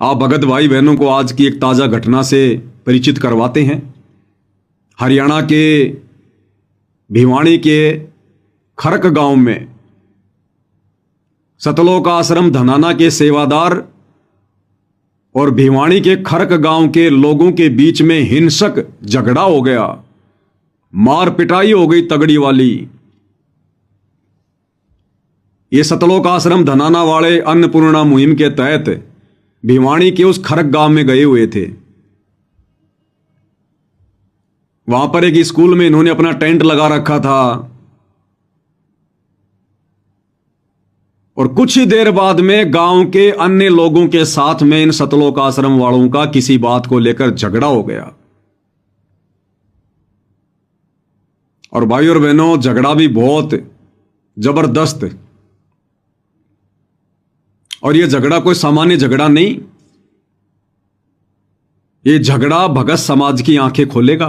आप भगत भाई बहनों को आज की एक ताज़ा घटना से परिचित करवाते हैं। हरियाणा के भिवानी के खरक गांव में सतलोक आश्रम धनाना के सेवादार और भिवानी के खरक गांव के लोगों के बीच में हिंसक झगड़ा हो गया, मार पिटाई हो गई तगड़ी वाली। ये सतलोक आश्रम धनाना वाले अन्नपूर्णा मुहिम के तहत भिवानी के उस खरक गांव में गए हुए थे। वहां पर एक स्कूल में इन्होंने अपना टेंट लगा रखा था और कुछ ही देर बाद में गांव के अन्य लोगों के साथ में इन सतलोक आश्रम वालों का किसी बात को लेकर झगड़ा हो गया। और भाई और बहनों, झगड़ा भी बहुत जबरदस्त। और यह झगड़ा कोई सामान्य झगड़ा नहीं, यह झगड़ा भगत समाज की आंखें खोलेगा।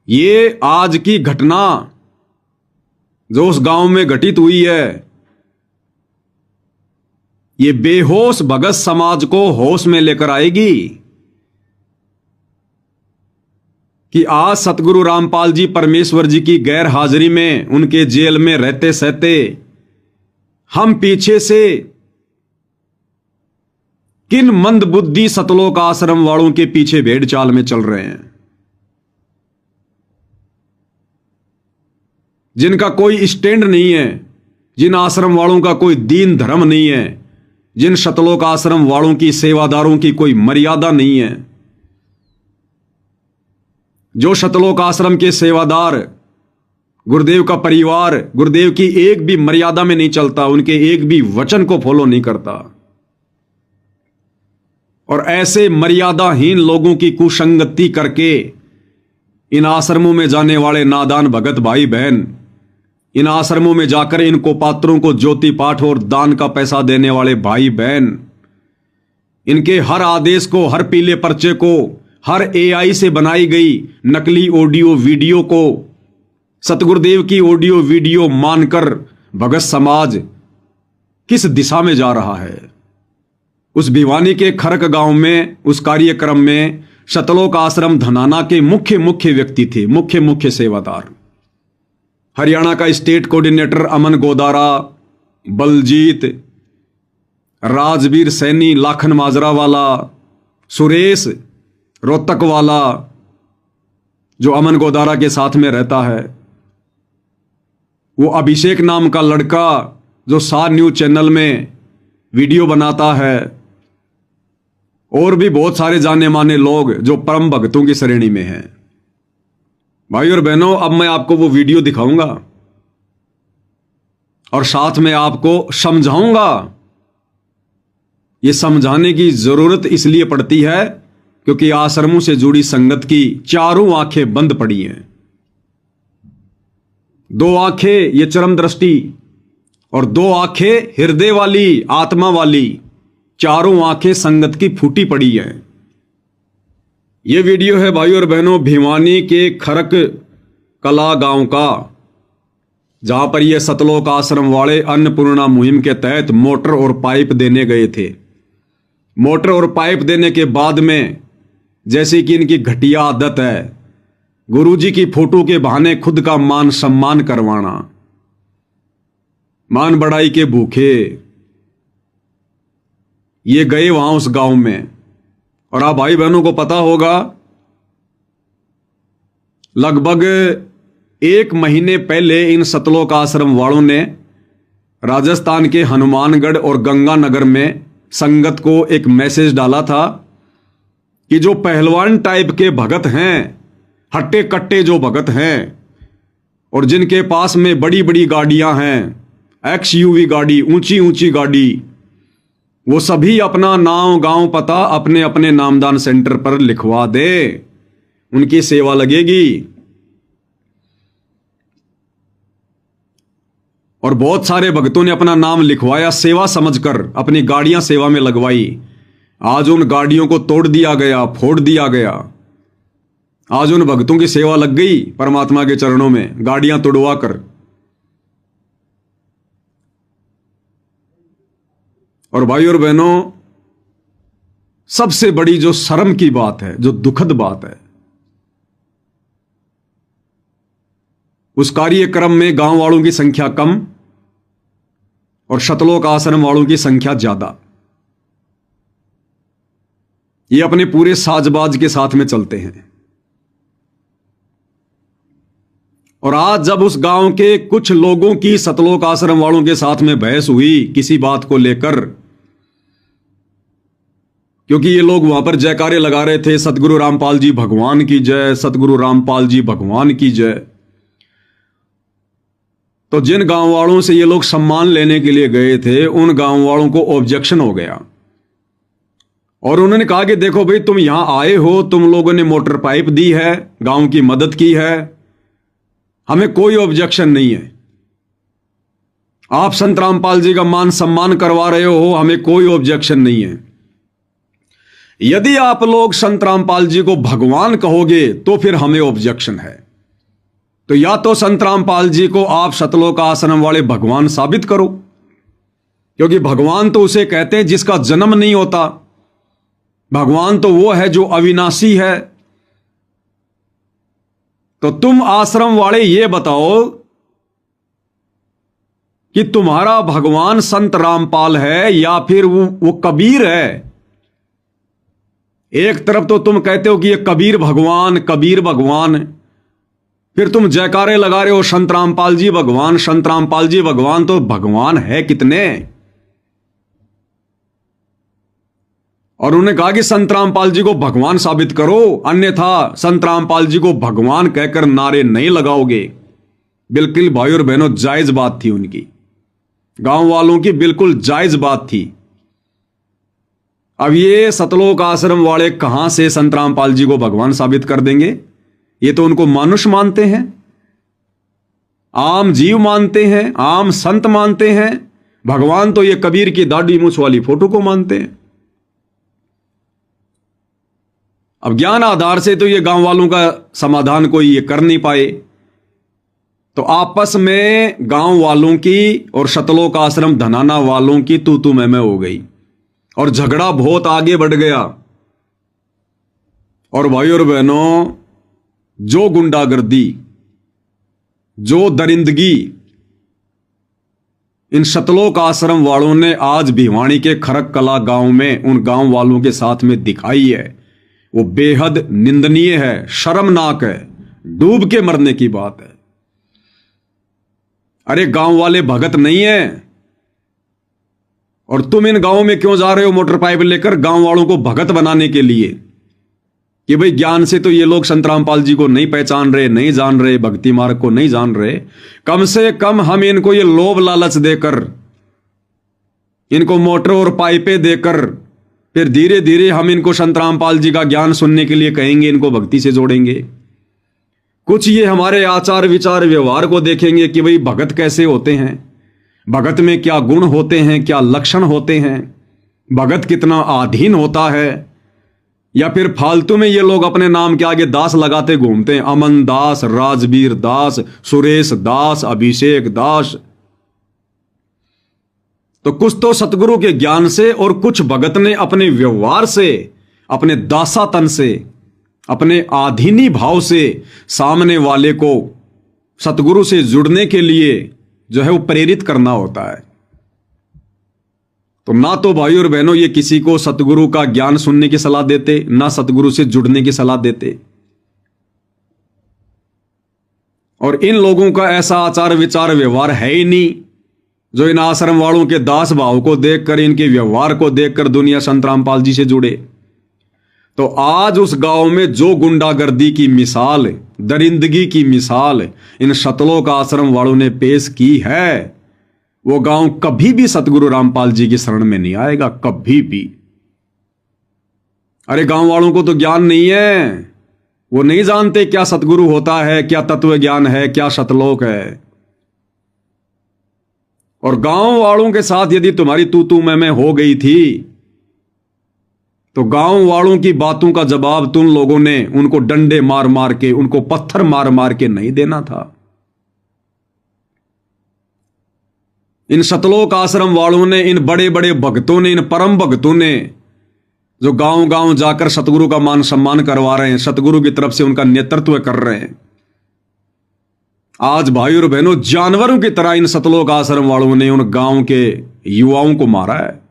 ये आज की घटना जो उस गांव में घटित हुई है, ये बेहोश भगत समाज को होश में लेकर आएगी कि आज सतगुरु रामपाल जी परमेश्वर जी की गैर हाजिरी में उनके जेल में रहते सहते हम पीछे से किन मंदबुद्धि सतलोक आश्रम वालों के पीछे भेड़ चाल में चल रहे हैं, जिनका कोई स्टैंड नहीं है, जिन आश्रम वालों का कोई दीन धर्म नहीं है, जिन सतलोक आश्रम वालों की सेवादारों की कोई मर्यादा नहीं है। जो सतलोक आश्रम के सेवादार, गुरुदेव का परिवार गुरुदेव की एक भी मर्यादा में नहीं चलता, उनके एक भी वचन को फॉलो नहीं करता। और ऐसे मर्यादाहीन लोगों की कुसंगति करके इन आश्रमों में जाने वाले नादान भगत भाई बहन, इन आश्रमों में जाकर इनको पात्रों को ज्योति पाठ और दान का पैसा देने वाले भाई बहन, इनके हर आदेश को, हर पीले पर्चे को, हर एआई से बनाई गई नकली ऑडियो वीडियो को सतगुरुदेव की ऑडियो वीडियो मानकर भगत समाज किस दिशा में जा रहा है। उस भिवानी के खरक गांव में उस कार्यक्रम में सतलोक आश्रम धनाना के मुख्य व्यक्ति थे, मुख्य सेवादार। हरियाणा का स्टेट कोऑर्डिनेटर अमन गोदारा, बलजीत, राजवीर सैनी, लाखन माजरा वाला, सुरेश रोहतक वाला जो अमन गोदारा के साथ में रहता है, वो अभिषेक नाम का लड़का जो सार न्यूज चैनल में वीडियो बनाता है, और भी बहुत सारे जाने माने लोग जो परम भक्तों की श्रेणी में हैं। भाई और बहनों, अब मैं आपको वो वीडियो दिखाऊंगा और साथ में आपको समझाऊंगा। ये समझाने की जरूरत इसलिए पड़ती है क्योंकि आश्रमों से जुड़ी संगत की चारों आंखें बंद पड़ी हैं। दो आंखें ये चरम दृष्टि और दो आंखें हृदय वाली, आत्मा वाली, चारों आंखें संगत की फूटी पड़ी हैं। यह वीडियो है भाई और बहनों भिवानी के खरक कला गांव का, जहां पर यह सतलोक आश्रम वाले अन्नपूर्णा मुहिम के तहत मोटर और पाइप देने गए थे। मोटर और पाइप देने के बाद में, जैसे कि इनकी घटिया आदत है, गुरुजी की फोटो के बहाने खुद का मान सम्मान करवाना, मान बढ़ाई के भूखे ये गए वहां उस गांव में। और आप भाई बहनों को पता होगा, लगभग 1 महीने पहले इन सतलोक आश्रम वालों ने राजस्थान के हनुमानगढ़ और गंगानगर में संगत को एक मैसेज डाला था कि जो पहलवान टाइप के भगत हैं, हट्टे कट्टे जो भगत हैं और जिनके पास में बड़ी बड़ी गाड़ियां हैं, XUV गाड़ी, ऊंची ऊंची गाड़ी, वो सभी अपना नाम, गांव, पता अपने अपने नामदान सेंटर पर लिखवा दे, उनकी सेवा लगेगी। और बहुत सारे भक्तों ने अपना नाम लिखवाया, सेवा समझकर अपनी गाड़ियां सेवा में लगवाई। आज उन गाड़ियों को तोड़ दिया गया, फोड़ दिया गया। आज उन भक्तों की सेवा लग गई परमात्मा के चरणों में, गाड़ियां तोड़वा कर। और भाई और बहनों, सबसे बड़ी जो शर्म की बात है, जो दुखद बात है, उस कार्यक्रम में गांव वालों की संख्या कम और शतलोक आश्रम वालों की संख्या ज्यादा। ये अपने पूरे साजबाज के साथ में चलते हैं। और आज जब उस गांव के कुछ लोगों की सतलोक आश्रम वालों के साथ में बहस हुई किसी बात को लेकर, क्योंकि ये लोग वहां पर जयकारे लगा रहे थे, सतगुरु रामपाल जी भगवान की जय, सतगुरु रामपाल जी भगवान की जय। तो जिन गांव वालों से ये लोग सम्मान लेने के लिए गए थे, उन गांव वालों को ऑब्जेक्शन हो गया और उन्होंने कहा कि देखो भाई, तुम यहां आए हो, तुम लोगों ने मोटर पाइप दी है, गांव की मदद की है, हमें कोई ऑब्जेक्शन नहीं है। आप संत रामपाल जी का मान सम्मान करवा रहे हो, हमें कोई ऑब्जेक्शन नहीं है। यदि आप लोग संत रामपाल जी को भगवान कहोगे तो फिर हमें ऑब्जेक्शन है। तो या तो संत रामपाल जी को आप सतलोक आश्रम वाले भगवान साबित करो, क्योंकि भगवान तो उसे कहते हैं जिसका जन्म नहीं होता। भगवान तो वो है जो अविनाशी है। तो तुम आश्रम वाले ये बताओ कि तुम्हारा भगवान संत रामपाल है या फिर वो कबीर है। एक तरफ तो तुम कहते हो कि ये कबीर भगवान, कबीर भगवान, फिर तुम जयकारे लगा रहे हो संत रामपाल जी भगवान, संत रामपाल जी भगवान। तो भगवान है कितने? और उन्होंने कहा कि संत रामपाल जी को भगवान साबित करो, अन्यथा संत रामपाल जी को भगवान कहकर नारे नहीं लगाओगे। बिल्कुल भाई और बहनों, जायज बात थी उनकी, गांव वालों की बिल्कुल जायज बात थी। अब ये सतलोक आश्रम वाले कहां से संत रामपाल जी को भगवान साबित कर देंगे? ये तो उनको मानुष मानते हैं, आम जीव मानते हैं, आम संत मानते हैं। भगवान तो ये कबीर की दाढ़ी मूछ वाली फोटो को मानते हैं। अब ज्ञान आधार से तो ये गांव वालों का समाधान कोई ये कर नहीं पाए। तो आपस में गांव वालों की और सतलोक आश्रम धनाना वालों की तू मैं हो गई और झगड़ा बहुत आगे बढ़ गया। और भाई और बहनों, जो गुंडागर्दी, जो दरिंदगी इन सतलोक आश्रम वालों ने आज भिवानी के खरक कला गांव में उन गांव वालों के साथ में दिखाई है, वो बेहद निंदनीय है, शर्मनाक है, डूब के मरने की बात है। अरे गांव वाले भगत नहीं है, और तुम इन गांवों में क्यों जा रहे हो मोटर पाइप लेकर गांव वालों को भगत बनाने के लिए कि भाई ज्ञान से तो ये लोग संत रामपाल जी को नहीं पहचान रहे, नहीं जान रहे, भक्ति मार्ग को नहीं जान रहे। कम से कम हम इनको ये लोभ लालच देकर, इनको मोटर और पाइपें देकर, फिर धीरे धीरे हम इनको संत रामपाल जी का ज्ञान सुनने के लिए कहेंगे, इनको भक्ति से जोड़ेंगे। कुछ ये हमारे आचार विचार व्यवहार को देखेंगे कि भाई भगत कैसे होते हैं, भगत में क्या गुण होते हैं, क्या लक्षण होते हैं, भगत कितना आधीन होता है। या फिर फालतू में ये लोग अपने नाम के आगे दास लगाते घूमते हैं, अमन दास, राजवीर दास, सुरेश दास, अभिषेक दास। तो कुछ तो सतगुरु के ज्ञान से और कुछ भगत ने अपने व्यवहार से, अपने दासातन से, अपने आधीनी भाव से सामने वाले को सतगुरु से जुड़ने के लिए जो है वो प्रेरित करना होता है। तो ना तो भाई और बहनों ये किसी को सतगुरु का ज्ञान सुनने की सलाह देते, ना सतगुरु से जुड़ने की सलाह देते। और इन लोगों का ऐसा आचार विचार व्यवहार है ही नहीं जो इन आश्रम वालों के दास भाव को देखकर, इनके व्यवहार को देखकर दुनिया संत रामपाल जी से जुड़े। तो आज उस गांव में जो गुंडागर्दी की मिसाल, दरिंदगी की मिसाल इन सतलोक आश्रम वालों ने पेश की है, वो गांव कभी भी सतगुरु रामपाल जी की शरण में नहीं आएगा, कभी भी। अरे गांव वालों को तो ज्ञान नहीं है, वो नहीं जानते क्या सतगुरु होता है, क्या तत्व ज्ञान है, क्या सतलोक है। और गांव वालों के साथ यदि तुम्हारी तू मैं हो गई थी तो गांव वालों की बातों का जवाब तुम लोगों ने उनको डंडे मार मार के, उनको पत्थर मार मार के नहीं देना था। इन सतलोक आश्रम वालों ने, इन बड़े बड़े भक्तों ने, इन परम भक्तों ने जो गांव गांव जाकर सतगुरु का मान सम्मान करवा रहे हैं, सतगुरु की तरफ से उनका नेतृत्व कर रहे हैं। आज भाई और बहनों, जानवरों की तरह इन सतलोक आश्रम वालों ने उन गांव के युवाओं को मारा है।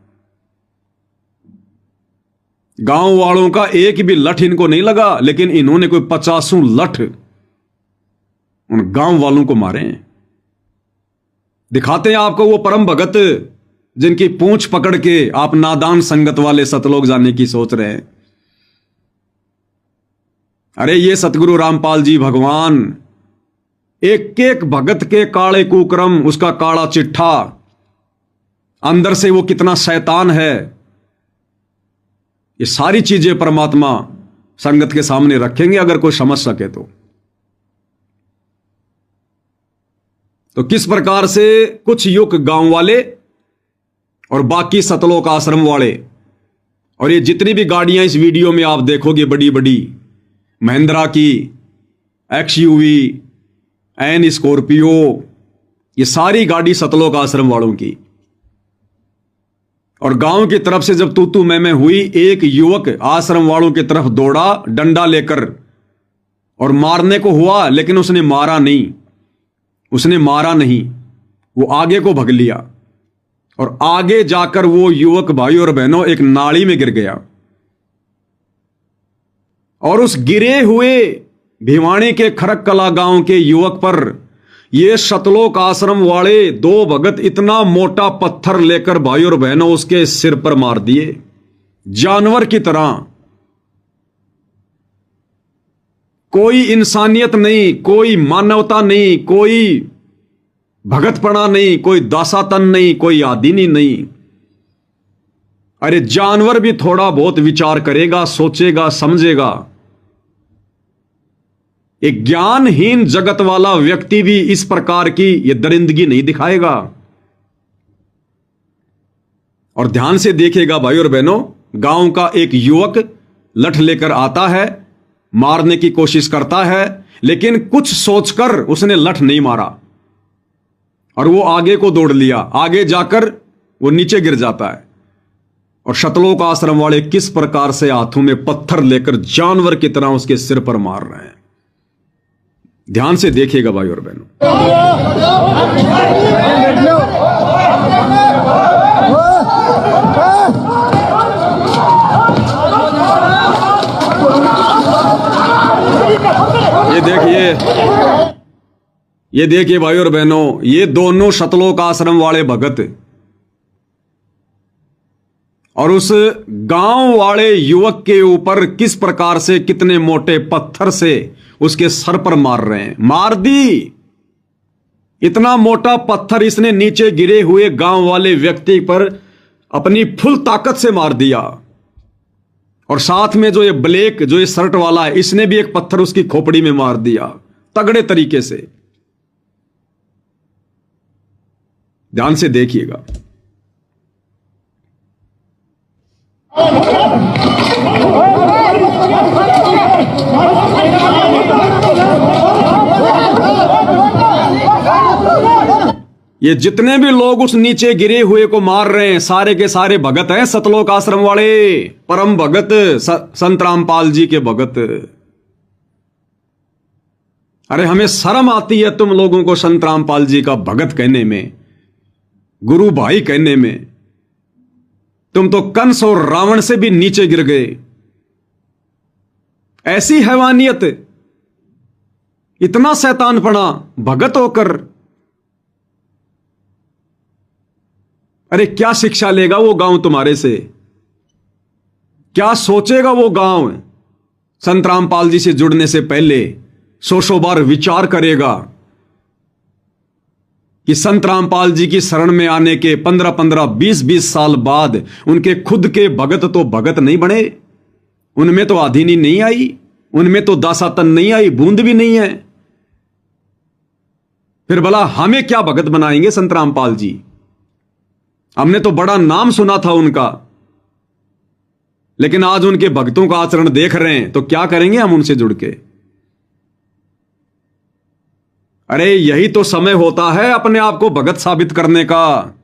गांव वालों का एक भी लठ इनको नहीं लगा, लेकिन इन्होंने कोई 50 लठ उन गांव वालों को मारे हैं। दिखाते हैं आपको वो परम भगत जिनकी पूंछ पकड़ के आप नादान संगत वाले सतलोक जाने की सोच रहे हैं। अरे ये सतगुरु रामपाल जी भगवान, एक एक भगत के काले कुकर्म, उसका काला चिट्ठा, अंदर से वो कितना शैतान है, ये सारी चीजें परमात्मा संगत के सामने रखेंगे अगर कोई समझ सके तो किस प्रकार से कुछ युग गांव वाले और बाकी सतलोक आश्रम वाले, और ये जितनी भी गाड़ियां इस वीडियो में आप देखोगे, बड़ी बड़ी महिंद्रा की XUV, एन स्कॉर्पियो, ये सारी गाड़ी सतलोक आश्रम वालों की। और गांव की तरफ से जब तू मैं हुई, एक युवक आश्रम वालों की तरफ दौड़ा डंडा लेकर, और मारने को हुआ, लेकिन उसने मारा नहीं, वो आगे को भग लिया, और आगे जाकर वो युवक भाई और बहनों एक नाली में गिर गया। और उस गिरे हुए भिवानी के खरककला गांव के युवक पर ये सतलोक आश्रम वाले 2 भगत इतना मोटा पत्थर लेकर भाई और बहनों उसके सिर पर मार दिए, जानवर की तरह। कोई इंसानियत नहीं, कोई मानवता नहीं, कोई भगतपना नहीं, कोई दासातन नहीं, कोई आदीनी नहीं। अरे जानवर भी थोड़ा बहुत विचार करेगा, सोचेगा, समझेगा। एक ज्ञानहीन जगत वाला व्यक्ति भी इस प्रकार की ये दरिंदगी नहीं दिखाएगा। और ध्यान से देखिएगा भाई और बहनों, गांव का एक युवक लठ लेकर आता है, मारने की कोशिश करता है, लेकिन कुछ सोचकर उसने लठ नहीं मारा और वो आगे को दौड़ लिया। आगे जाकर वो नीचे गिर जाता है। और सतलोक आश्रम वाले किस प्रकार से हाथों में पत्थर लेकर जानवर की तरह उसके सिर पर मार रहे हैं, ध्यान से देखिएगा भाई और बहनों। ये देखिए भाई और बहनों, ये दोनों सतलोक आश्रम वाले भगत और उस गांव वाले युवक के ऊपर किस प्रकार से, कितने मोटे पत्थर से उसके सर पर मार रहे हैं। मार दी, इतना मोटा पत्थर इसने नीचे गिरे हुए गांव वाले व्यक्ति पर अपनी फुल ताकत से मार दिया। और साथ में जो ये ब्लैक, जो ये शर्ट वाला है, इसने भी एक पत्थर उसकी खोपड़ी में मार दिया तगड़े तरीके से। ध्यान से देखिएगा। ये जितने भी लोग उस नीचे गिरे हुए को मार रहे हैं, सारे के सारे भगत हैं सतलोक आश्रम वाले, परम भगत संत रामपाल जी के भगत। अरे हमें शर्म आती है तुम लोगों को संत रामपाल जी का भगत कहने में, गुरु भाई कहने में। तुम तो कंस और रावण से भी नीचे गिर गए। ऐसी हैवानियत, इतना शैतानपना भगत होकर। अरे क्या शिक्षा लेगा वो गांव तुम्हारे से? क्या सोचेगा वो गांव? संत रामपाल जी से जुड़ने से पहले 100 बार विचार करेगा कि संत रामपाल जी की शरण में आने के 15-15, 20-20 साल बाद उनके खुद के भगत तो भगत नहीं बने, उनमें तो आधीनी नहीं आई, उनमें तो दासातन नहीं आई, बूंद भी नहीं है। फिर भला हमें क्या भगत बनाएंगे संत रामपाल जी? हमने तो बड़ा नाम सुना था उनका, लेकिन आज उनके भक्तों का आचरण देख रहे हैं तो क्या करेंगे हम उनसे जुड़ के? अरे यही तो समय होता है अपने आप को भगत साबित करने का।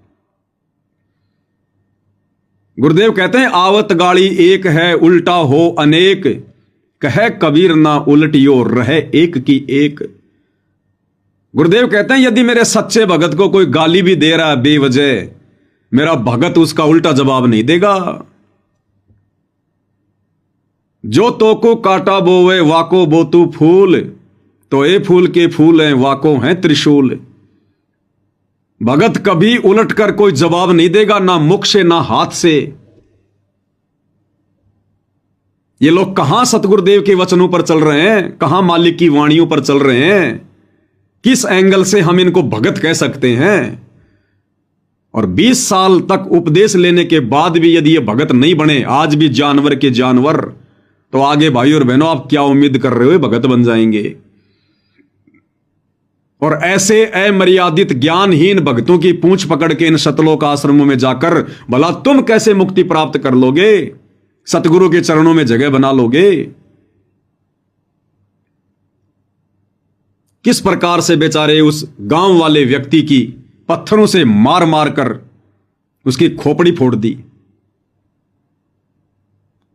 गुरुदेव कहते हैं आवत गाड़ी एक है उल्टा हो अनेक, कहे कबीर ना उल्टियो रहे एक की एक। गुरुदेव कहते हैं यदि मेरे सच्चे भगत को कोई गाली भी दे रहा है बेवजह, मेरा भगत उसका उल्टा जवाब नहीं देगा। जो तो को काटा बोवे वाको बोतू फूल, तो ये फूल के फूल हैं वाको हैं त्रिशूल। भगत कभी उलट कर कोई जवाब नहीं देगा, ना मुख से ना हाथ से। ये लोग कहां सतगुरुदेव के वचनों पर चल रहे हैं, कहां मालिक की वाणियों पर चल रहे हैं, किस एंगल से हम इनको भगत कह सकते हैं। और 20 साल तक उपदेश लेने के बाद भी यदि ये भगत नहीं बने, आज भी जानवर के जानवर, तो आगे भाई और बहनों आप क्या उम्मीद कर रहे हो भगत बन जाएंगे। और ऐसे अमर्यादित ज्ञानहीन भक्तों की पूंछ पकड़ के इन सतलोक आश्रमों में जाकर भला तुम कैसे मुक्ति प्राप्त कर लोगे, सतगुरु के चरणों में जगह बना लोगे। किस प्रकार से बेचारे उस गांव वाले व्यक्ति की पत्थरों से मार मार कर उसकी खोपड़ी फोड़ दी,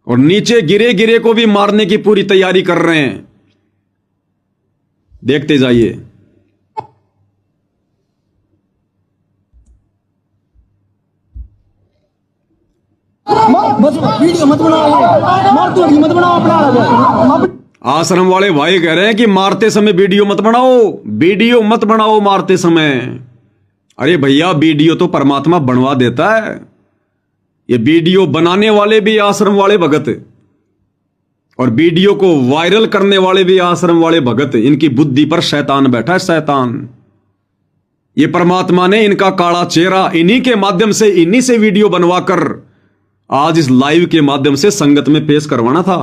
और नीचे गिरे गिरे को भी मारने की पूरी तैयारी कर रहे हैं। देखते जाइए। वीडियो मत बनाओ, मत बनाओ अपना। आश्रम वाले भाई कह रहे हैं कि मारते समय वीडियो मत बनाओ, वीडियो मत बनाओ मारते समय। अरे भैया वीडियो तो परमात्मा बनवा देता है, ये वीडियो बनाने वाले भी आश्रम वाले भगत, और वीडियो को वायरल करने वाले भी आश्रम वाले भगत। इनकी बुद्धि पर शैतान बैठा है, शैतान। ये परमात्मा ने इनका काला चेहरा इन्हीं के माध्यम से, इन्हीं से वीडियो बनवाकर आज इस लाइव के माध्यम से संगत में पेश करवाना था,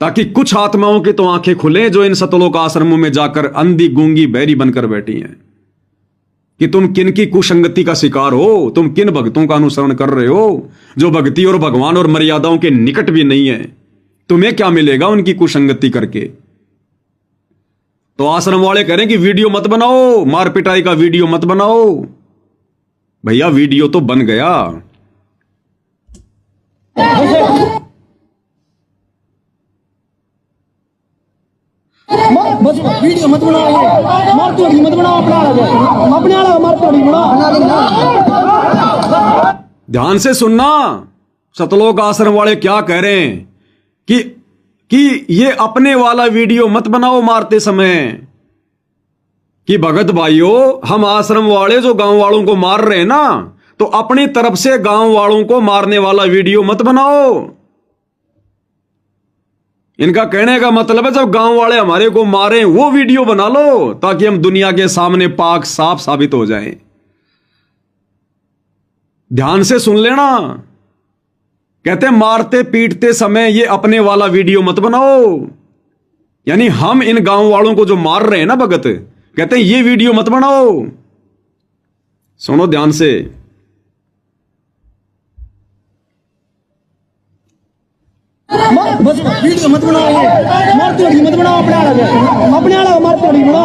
ताकि कुछ आत्माओं की तो आंखें खुले जो इन सतलोक आश्रमों में जाकर अंधी गूंगी बहरी बनकर बैठी हैं, कि तुम किन की कुसंगति का शिकार हो, तुम किन भक्तों का अनुसरण कर रहे हो जो भक्ति और भगवान और मर्यादाओं के निकट भी नहीं है। तुम्हें क्या मिलेगा उनकी कुसंगति करके। तो आश्रम वाले कह रहे हैं कि वीडियो मत बनाओ, मार पिटाई का वीडियो मत बनाओ। भैया वीडियो तो बन गया। वीडियो मत बनाओ, मार मत बनाओ अपने वाला मार बना। ध्यान से सुनना, सतलोक आश्रम वाले क्या कह रहे हैं कि ये अपने वाला वीडियो मत बनाओ मारते समय। कि भगत भाइयों, हम आश्रम वाले जो गांव वालों को मार रहे हैं ना, तो अपनी तरफ से गांव वालों को मारने वाला वीडियो मत बनाओ। इनका कहने का मतलब है जब गांव वाले हमारे को मारे वो वीडियो बना लो, ताकि हम दुनिया के सामने पाक साफ साबित हो जाएं। ध्यान से सुन लेना, कहते हैं मारते पीटते समय ये अपने वाला वीडियो मत बनाओ। यानी हम इन गांव वालों को जो मार रहे हैं ना भगत, कहते हैं ये वीडियो मत बनाओ। सुनो ध्यान से। वीडियो मत बनाओ, मत बनाओ अपने वाला मार तोड़ी बना।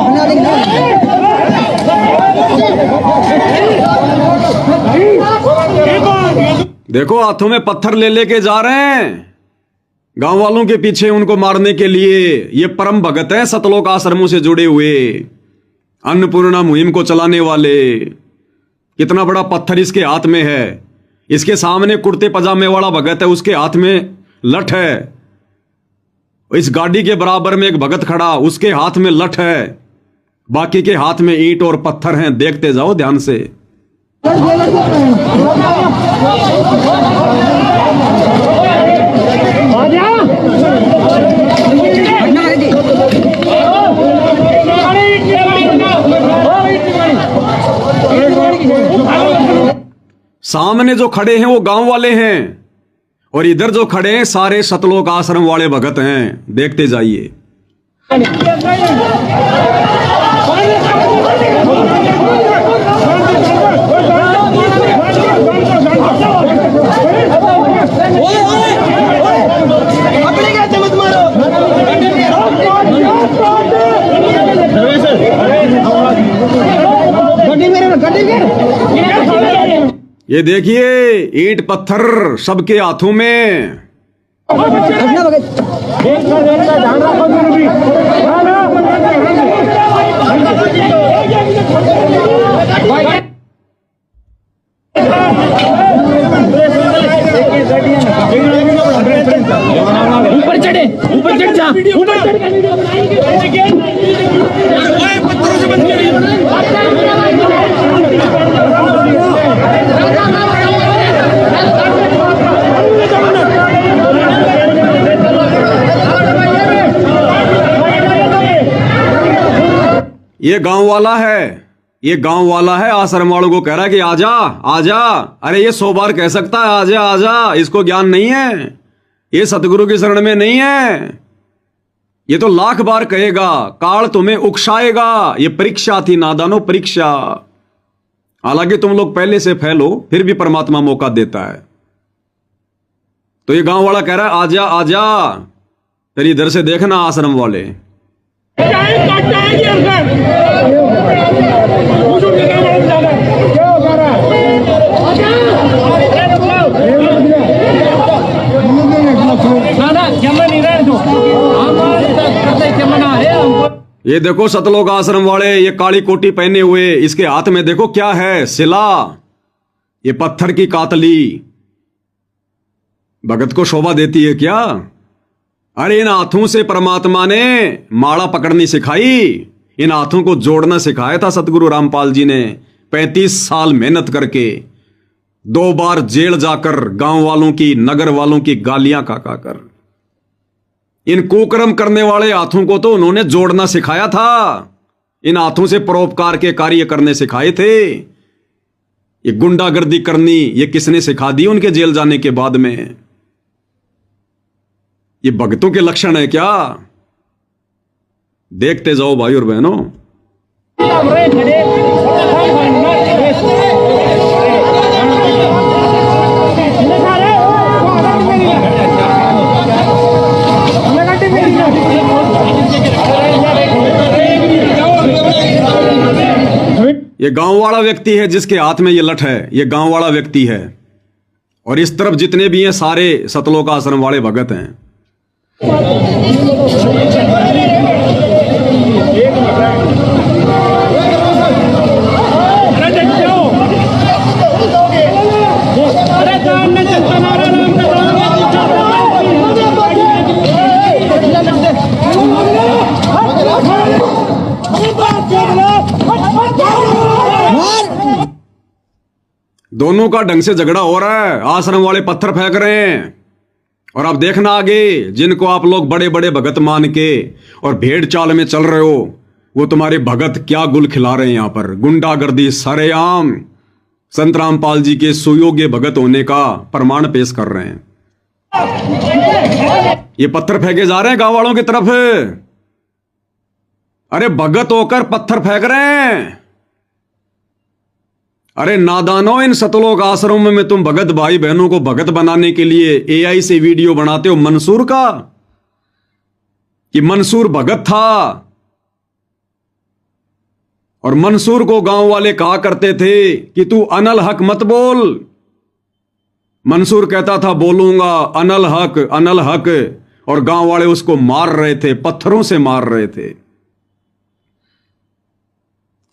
देखो हाथों में पत्थर ले लेके जा रहे हैं गांव वालों के पीछे उनको मारने के लिए। ये परम भगत हैं सतलोक आश्रमों से जुड़े हुए, अन्नपूर्णा मुहिम को चलाने वाले। कितना बड़ा पत्थर इसके हाथ में है। इसके सामने कुर्ते पजामे वाला भगत है, उसके हाथ में लठ है। इस गाड़ी के बराबर में एक भगत खड़ा, उसके हाथ में लठ है, बाकी के हाथ में ईंट और पत्थर हैं। देखते जाओ ध्यान से। सामने जो खड़े हैं वो गांव वाले हैं, और इधर जो खड़े हैं सारे सतलोक आश्रम वाले भगत हैं। देखते जाइए। अपने क्या चमत मारो। ये देखिए ईंट पत्थर सबके हाथों में। अपना भगत ध्यान रखो जरूरी। ऊपर चढ़े, ऊपर चढ़ जा, ऊपर चढ़ के वीडियो बनाएंगे। पत्थरों से बंद करिए। ये गांव वाला है, ये गांव वाला है, आश्रम वालों को कह रहा है कि आजा आजा। अरे ये 100 बार कह सकता है आजा आजा, इसको ज्ञान नहीं है, ये सतगुरु की शरण में नहीं है। ये तो लाख बार कहेगा, काल तुम्हें उकसाएगा। ये परीक्षा थी नादानो, परीक्षा। हालांकि तुम लोग पहले से फेल हो, फिर भी परमात्मा मौका देता है। तो ये गांव वाला कह रहा है आजा आजा, फिर इधर से देखना आश्रम वाले। ये देखो सतलोक आश्रम वाले, ये काली कोटी पहने हुए, इसके हाथ में देखो क्या है, शिला। ये पत्थर की कातली भगत को शोभा देती है क्या? अरे इन हाथों से परमात्मा ने माला पकड़नी सिखाई, इन हाथों को जोड़ना सिखाया था सतगुरु रामपाल जी ने। 35 साल मेहनत करके, 2 बार जेल जाकर, गांव वालों की, नगर वालों की गालियां खा कर, इन कुकर्म करने वाले हाथों को तो उन्होंने जोड़ना सिखाया था। इन हाथों से परोपकार के कार्य करने सिखाए थे। ये गुंडागर्दी करनी ये किसने सिखा दी उनके जेल जाने के बाद में? ये भक्तों के लक्षण है क्या? देखते जाओ भाई और बहनों। ये गांव वाला व्यक्ति है जिसके हाथ में ये लठ है, ये गांव वाला व्यक्ति है। और इस तरफ जितने भी हैं सारे सतलोक आश्रम वाले भगत हैं। दोनों का ढंग से झगड़ा हो रहा है, आश्रम वाले पत्थर फेंक रहे हैं। और अब देखना आगे, जिनको आप लोग बड़े बड़े भगत मान के और भेड़ चाल में चल रहे हो, वो तुम्हारे भगत क्या गुल खिला रहे हैं यहां पर। गुंडागर्दी सरेआम संत रामपाल जी के सुयोग्य भगत होने का प्रमाण पेश कर रहे हैं। ये पत्थर फेंके जा रहे हैं गांव वालों की तरफ। अरे भगत होकर पत्थर फेंक रहे हैं। अरे नादानो, इन सतलोक आश्रम में तुम भगत भाई बहनों को भगत बनाने के लिए एआई से वीडियो बनाते हो मंसूर का, कि मंसूर भगत था। और मंसूर को गांव वाले कहा करते थे कि तू अनल हक मत बोल। मंसूर कहता था बोलूंगा अनल हक, अनल हक। और गांव वाले उसको मार रहे थे, पत्थरों से मार रहे थे।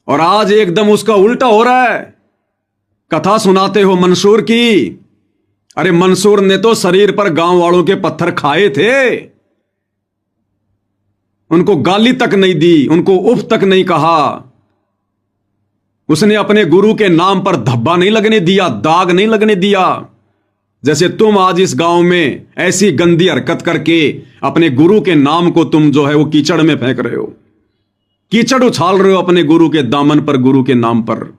और आज एकदम उसका उल्टा हो रहा है। कथा सुनाते हो मंसूर की। अरे मंसूर ने तो शरीर पर गांव वालों के पत्थर खाए थे, उनको गाली तक नहीं दी, उनको उफ तक नहीं कहा। उसने अपने गुरु के नाम पर धब्बा नहीं लगने दिया, दाग नहीं लगने दिया। जैसे तुम आज इस गांव में ऐसी गंदी हरकत करके अपने गुरु के नाम को तुम जो है वो कीचड़ में फेंक रहे हो, कीचड़ उछाल रहे हो अपने गुरु के दामन पर, गुरु के नाम पर।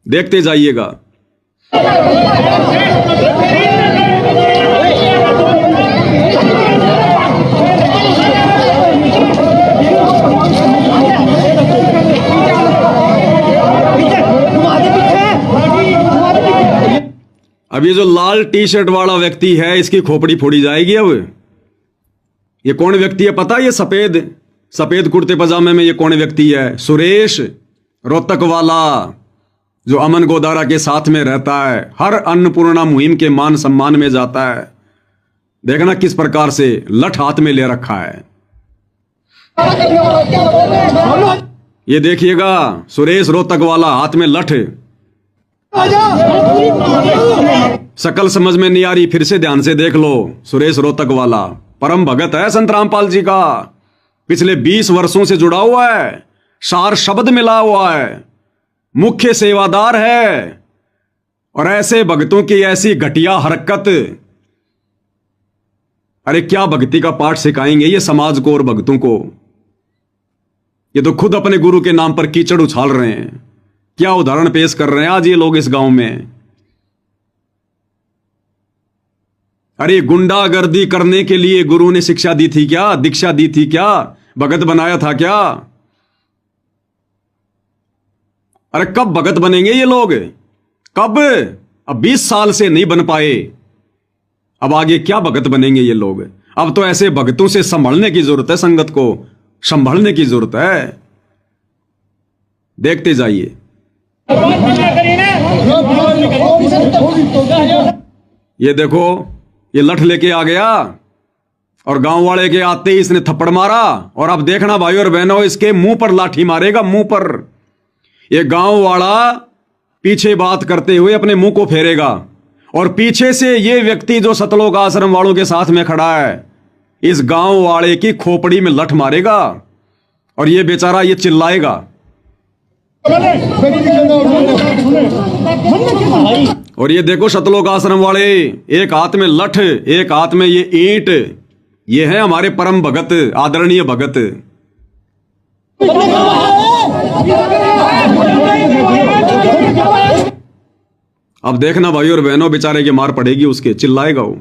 देखते जाइएगा। अब ये जो लाल टी शर्ट वाला व्यक्ति है, इसकी खोपड़ी फोड़ी जाएगी। अब ये कौन व्यक्ति है पता? ये सफेद कुर्ते पजामे में ये कौन व्यक्ति है? सुरेश रोहतक वाला। जो अमन गोदारा के साथ में रहता है, हर अन्नपूर्णा मुहिम के मान सम्मान में जाता है। देखना किस प्रकार से लठ हाथ में ले रखा है। ये देखिएगा, सुरेश रोहतक वाला हाथ में लठ। शकल समझ में नहीं आ रही, फिर से ध्यान से देख लो। सुरेश रोहतक वाला परम भगत है संत रामपाल जी का, पिछले 20 वर्षों से जुड़ा हुआ है, सार शब्द मिला हुआ है, मुख्य सेवादार है। और ऐसे भक्तों की ऐसी घटिया हरकत, अरे क्या भक्ति का पाठ सिखाएंगे ये समाज को और भक्तों को। ये तो खुद अपने गुरु के नाम पर कीचड़ उछाल रहे हैं। क्या उदाहरण पेश कर रहे हैं आज ये लोग इस गांव में। अरे गुंडागर्दी करने के लिए गुरु ने शिक्षा दी थी क्या, दीक्षा दी थी क्या, भगत बनाया था क्या? अरे कब भगत बनेंगे ये लोग, कब? अब 20 साल से नहीं बन पाए, अब आगे क्या भगत बनेंगे ये लोग। अब तो ऐसे भगतों से संभलने की जरूरत है, संगत को संभलने की जरूरत है। देखते जाइए। ये देखो, ये लठ लेके आ गया और गांव वाले के आते ही इसने थप्पड़ मारा। और अब देखना भाई और बहनों, इसके मुंह पर लाठी मारेगा, मुंह पर। ये गांव वाला पीछे बात करते हुए अपने मुंह को फेरेगा और पीछे से ये व्यक्ति जो सतलोक आश्रम वालों के साथ में खड़ा है, इस गांव वाले की खोपड़ी में लठ मारेगा और ये बेचारा ये चिल्लाएगा। और ये देखो सतलोक आश्रम वाले, एक हाथ में लठ, एक हाथ में ये ईंट। ये है हमारे परम भगत, आदरणीय भगत। अब देखना भाई और बहनों, बेचारे की मार पड़ेगी उसके, चिल्लाएगा वो।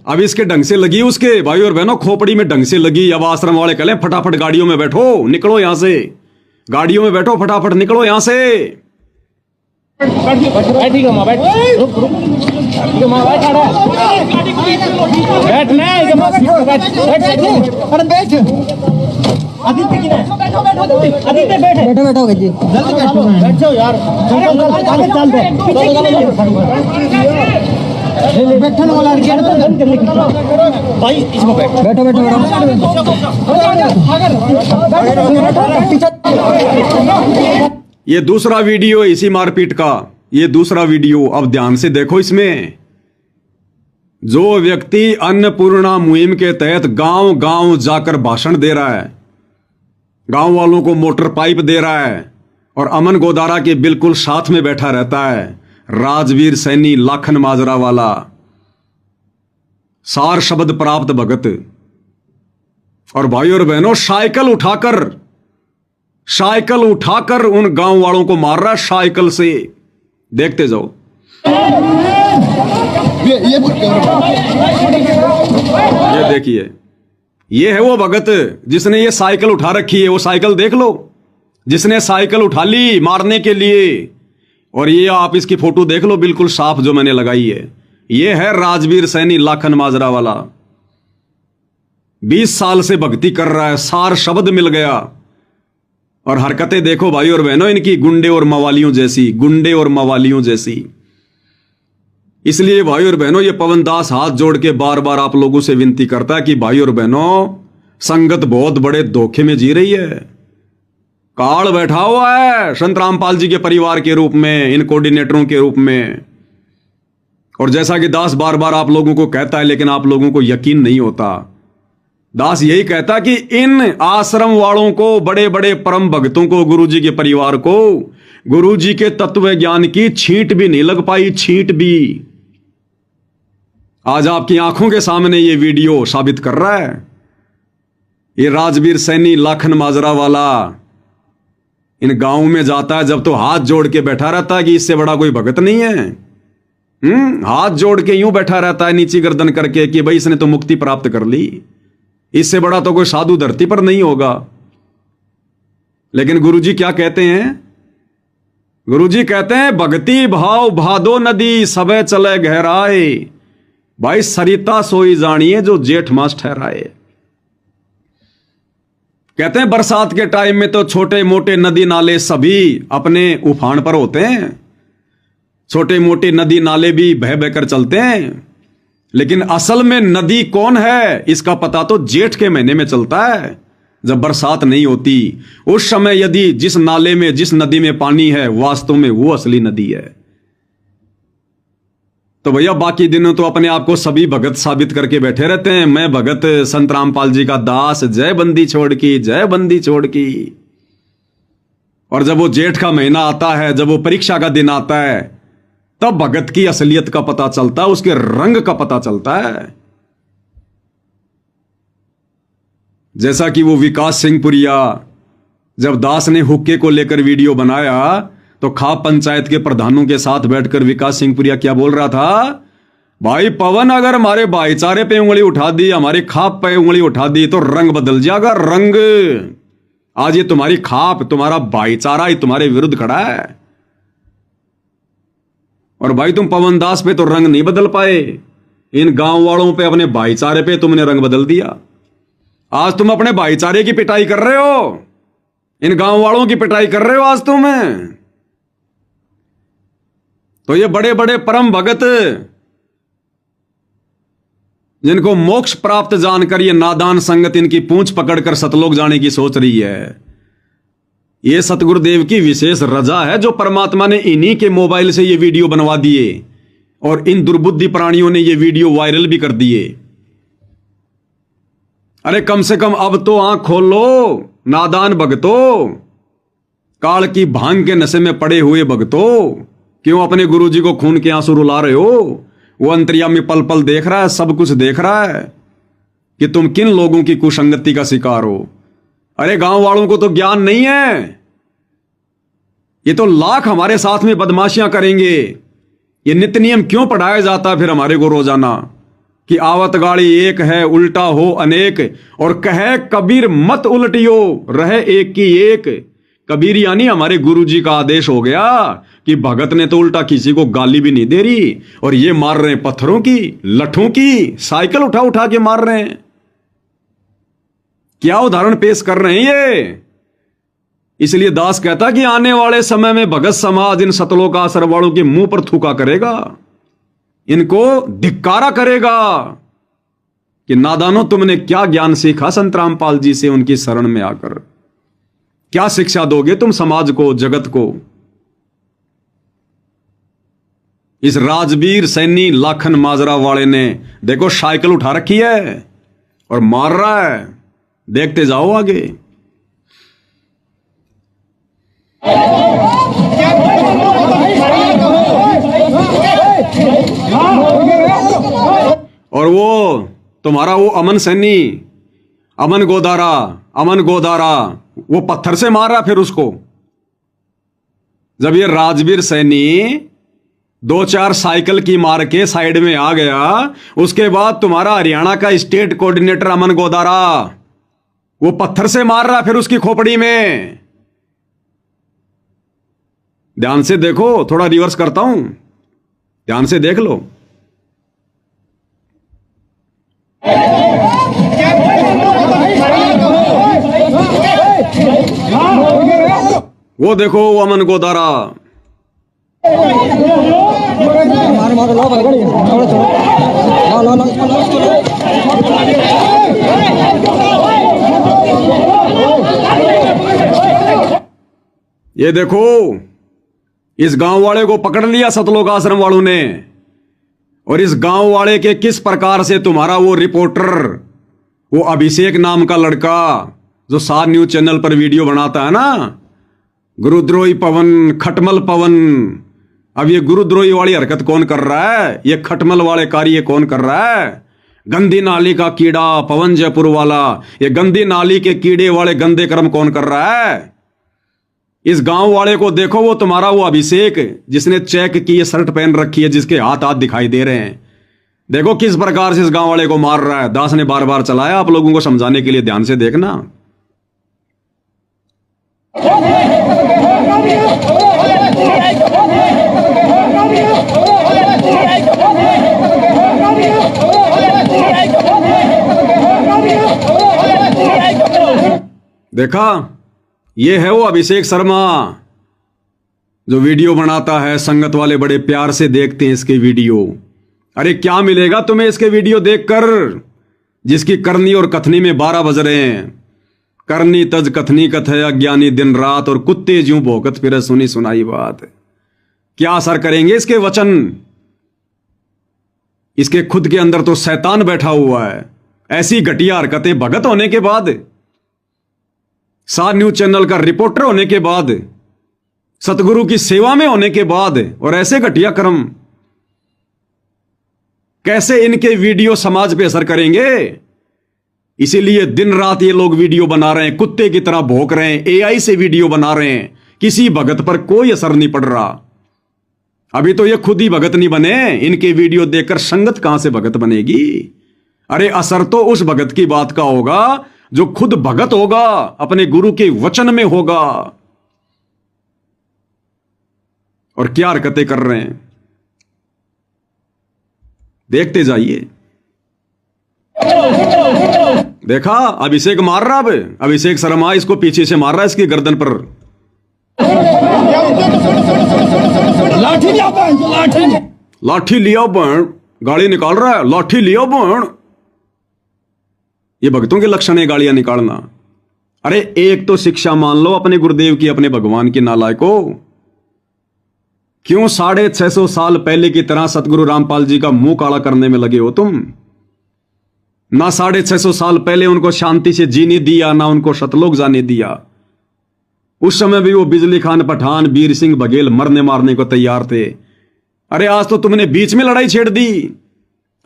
अब इसके ढंग से लगी उसके, भाई और बहनों, खोपड़ी में ढंग से लगी। अब आश्रम वाले कहले फटाफट गाड़ियों में बैठो, निकलो यहां से, गाड़ियों में बैठो, फटाफट निकलो यहां से। बैठने वाला भाई, इसमें बैठो बैठो ये दूसरा वीडियो इसी मारपीट का, ये दूसरा वीडियो। अब ध्यान से देखो, इसमें जो व्यक्ति अन्नपूर्णा मुहिम के तहत गांव गांव जाकर भाषण दे रहा है, गांव वालों को मोटर पाइप दे रहा है और अमन गोदारा के बिल्कुल साथ में बैठा रहता है, राजवीर सैनी लाखन माजरा वाला, सार शब्द प्राप्त भगत। और भाई और बहनों, साइकिल उठाकर उन गांव वालों को मार रहा है, साइकिल से। देखते जाओ। ये देखिए, ये है वो भगत जिसने ये साइकिल उठा रखी है। वो साइकिल देख लो, जिसने साइकिल उठा ली मारने के लिए। और ये आप इसकी फोटो देख लो, बिल्कुल साफ जो मैंने लगाई है। ये है राजवीर सैनी लाखन माजरा वाला, 20 साल से भक्ति कर रहा है, सार शब्द मिल गया। और हरकतें देखो भाई और बहनों इनकी, गुंडे और मवालियों जैसी, गुंडे और मवालियों जैसी। इसलिए भाई और बहनों, ये पवन दास हाथ जोड़ के बार बार आप लोगों से विनती करता है कि भाई और बहनों, संगत बहुत बड़े धोखे में जी रही है। काल बैठा हुआ है संत रामपाल जी के परिवार के रूप में, इन कोऑर्डिनेटरों के रूप में। और जैसा कि दास बार बार आप लोगों को कहता है, लेकिन आप लोगों को यकीन नहीं होता। दास यही कहता कि इन आश्रम वालों को, बड़े बड़े परम भक्तों को, गुरुजी के परिवार को, गुरुजी के तत्व ज्ञान की छींट भी नहीं लग पाई, छींट भी। आज आपकी आंखों के सामने ये वीडियो साबित कर रहा है। ये राजवीर सैनी लाखन माजरा वाला इन गांव में जाता है जब, तो हाथ जोड़ के बैठा रहता है कि इससे बड़ा कोई भगत नहीं है। हाथ जोड़ के यूं बैठा रहता है नीची गर्दन करके कि भाई इसने तो मुक्ति प्राप्त कर ली, इससे बड़ा तो कोई साधु धरती पर नहीं होगा। लेकिन गुरुजी क्या कहते हैं? गुरुजी कहते हैं भक्ति भाव भादो नदी सबे चले गहराए, भाई सरिता सोई जानिए जो जेठ मास ठहराए। कहते हैं बरसात के टाइम में तो छोटे मोटे नदी नाले सभी अपने उफान पर होते हैं, छोटे मोटे नदी नाले भी बह बहकर चलते हैं, लेकिन असल में नदी कौन है इसका पता तो जेठ के महीने में चलता है, जब बरसात नहीं होती। उस समय यदि जिस नाले में जिस नदी में पानी है वास्तव में वो असली नदी है। तो भैया बाकी दिनों तो अपने आप को सभी भगत साबित करके बैठे रहते हैं, मैं भगत संत रामपाल जी का दास, जय बंदी छोड़ की, जय बंदी छोड़ की। और जब वो जेठ का महीना आता है, जब वो परीक्षा का दिन आता है, तब भगत की असलियत का पता चलता है, उसके रंग का पता चलता है। जैसा कि वो विकास सिंह पुरिया, जब दास ने हुक्के को लेकर वीडियो बनाया तो खाप पंचायत के प्रधानों के साथ बैठकर विकास सिंह पुरिया क्या बोल रहा था, भाई पवन अगर हमारे भाईचारे पे उंगली उठा दी, हमारी खाप पे उंगली उठा दी तो रंग बदल जाएगा, रंग। आज ये तुम्हारी खाप, तुम्हारा भाईचारा ही तुम्हारे विरुद्ध खड़ा है। और भाई तुम पवन दास पे तो रंग नहीं बदल पाए, इन गांव वालों पे, अपने भाईचारे पे तुमने रंग बदल दिया। आज तुम अपने भाईचारे की पिटाई कर रहे हो, इन गांव वालों की पिटाई कर रहे हो आज तुम। तो ये बड़े बड़े परम भगत जिनको मोक्ष प्राप्त जानकर ये नादान संगत इनकी पूंछ पकड़कर सतलोक जाने की सोच रही है, ये सतगुरुदेव की विशेष रजा है जो परमात्मा ने इन्हीं के मोबाइल से ये वीडियो बनवा दिए और इन दुर्बुद्धि प्राणियों ने ये वीडियो वायरल भी कर दिए। अरे कम से कम अब तो आंख खोल लो नादान भगतों, काल की भांग के नशे में पड़े हुए भगतों, क्यों अपने गुरुजी को खून के आंसू रुला रहे हो? वो अंतर्यामी पल पल देख रहा है, सब कुछ देख रहा है कि तुम किन लोगों की कुसंगति का शिकार हो। अरे गांव वालों को तो ज्ञान नहीं है, ये तो लाख हमारे साथ में बदमाशियां करेंगे। ये नित्य नियम क्यों पढ़ाया जाता है फिर हमारे को रोजाना कि आवत गाड़ी एक है उल्टा हो अनेक, और कहे कबीर मत उल्टियो रहे एक की एक। कबीर यानी हमारे गुरुजी का आदेश हो गया कि भगत ने तो उल्टा किसी को गाली भी नहीं दे रही, और ये मार रहे हैं पत्थरों की, लठों की, साइकिल उठा उठा के मार रहे हैं। क्या उदाहरण पेश कर रहे हैं ये? इसलिए दास कहता कि आने वाले समय में भगत समाज इन सतलोक आश्रम वालों के मुंह पर थूका करेगा, इनको धिक्कारा करेगा कि नादानो तुमने क्या ज्ञान सीखा संत रामपाल जी से, उनकी शरण में आकर क्या शिक्षा दोगे तुम समाज को, जगत को। इस राजवीर सैनी लाखन माजरा वाले ने देखो साइकिल उठा रखी है और मार रहा है, देखते जाओ आगे। और वो तुम्हारा वो अमन सैनी, अमन गोदारा वो पत्थर से मार रहा फिर उसको। जब ये राजवीर सैनी 2-4 साइकिल की मार के साइड में आ गया, उसके बाद तुम्हारा हरियाणा का स्टेट कोऑर्डिनेटर अमन गोदारा वो पत्थर से मार रहा फिर उसकी खोपड़ी में। ध्यान से देखो, थोड़ा रिवर्स करता हूं, ध्यान से देख लो। वो देखो वो अमन गोदारा। ये देखो इस गांव वाले को पकड़ लिया सतलोक आश्रम वालों ने, और इस गांव वाले के किस प्रकार से तुम्हारा वो रिपोर्टर, वो अभिषेक नाम का लड़का जो 7 न्यूज चैनल पर वीडियो बनाता है ना, गुरुद्रोही पवन, खटमल पवन। अब ये गुरुद्रोही वाली हरकत कौन कर रहा है? ये खटमल वाले कार्य कौन कर रहा है? गंदी नाली का कीड़ा पवन जयपुर वाला, ये गंदी नाली के कीड़े वाले गंदे कर्म कौन कर रहा है? इस गांव वाले को देखो, वो तुम्हारा वो अभिषेक जिसने चेक की ये शर्ट पहन रखी है, जिसके हाथ हाथ दिखाई दे रहे हैं, देखो किस प्रकार से इस गांव वाले को मार रहा है। दास ने बार बार चलाया आप लोगों को समझाने के लिए, ध्यान से देखना। देखा, ये है वो अभिषेक शर्मा जो वीडियो बनाता है। संगत वाले बड़े प्यार से देखते हैं इसके वीडियो। अरे क्या मिलेगा तुम्हें इसके वीडियो देखकर, जिसकी करनी और कथनी में 12 बज रहे हैं। करनी तज कथनी कथ है अज्ञानी दिन रात, और कुत्ते ज्यों भौंकत फिरे सुनी सुनाई बात। क्या असर करेंगे इसके वचन? इसके खुद के अंदर तो शैतान बैठा हुआ है। ऐसी घटिया हरकतें भगत होने के बाद, सार न्यूज चैनल का रिपोर्टर होने के बाद, सतगुरु की सेवा में होने के बाद, और ऐसे घटिया कर्म, कैसे इनके वीडियो समाज पे असर करेंगे? इसीलिए दिन रात ये लोग वीडियो बना रहे हैं, कुत्ते की तरह भौंक रहे हैं, एआई से वीडियो बना रहे हैं। किसी भगत पर कोई असर नहीं पड़ रहा। अभी तो ये खुद ही भगत नहीं बने, इनके वीडियो देखकर संगत कहां से भगत बनेगी? अरे असर तो उस भगत की बात का होगा जो खुद भगत होगा, अपने गुरु के वचन में होगा। और क्या हरकतें कर रहे हैं देखते जाइए। देखा, अभिषेक मार रहा। अब अभिषेक शर्मा इसको पीछे से मार रहा है, इसकी गर्दन पर। लाठी लिया लाठी, लाठी लिया बण, गाड़ी निकाल रहा है। लाठी लिया बण, ये भक्तों के लक्षण है गालियां निकालना। अरे एक तो शिक्षा मान लो अपने गुरुदेव की, अपने भगवान की नालायको। क्यों 650 साल पहले की तरह सतगुरु रामपाल जी का मुंह काला करने में लगे हो तुम? ना 650 साल पहले उनको शांति से जीने दिया, ना उनको सतलोक जाने दिया। उस समय भी वो बिजली खान पठान, वीर सिंह बघेल मरने मारने को तैयार थे। अरे आज तो तुमने बीच में लड़ाई छेड़ दी।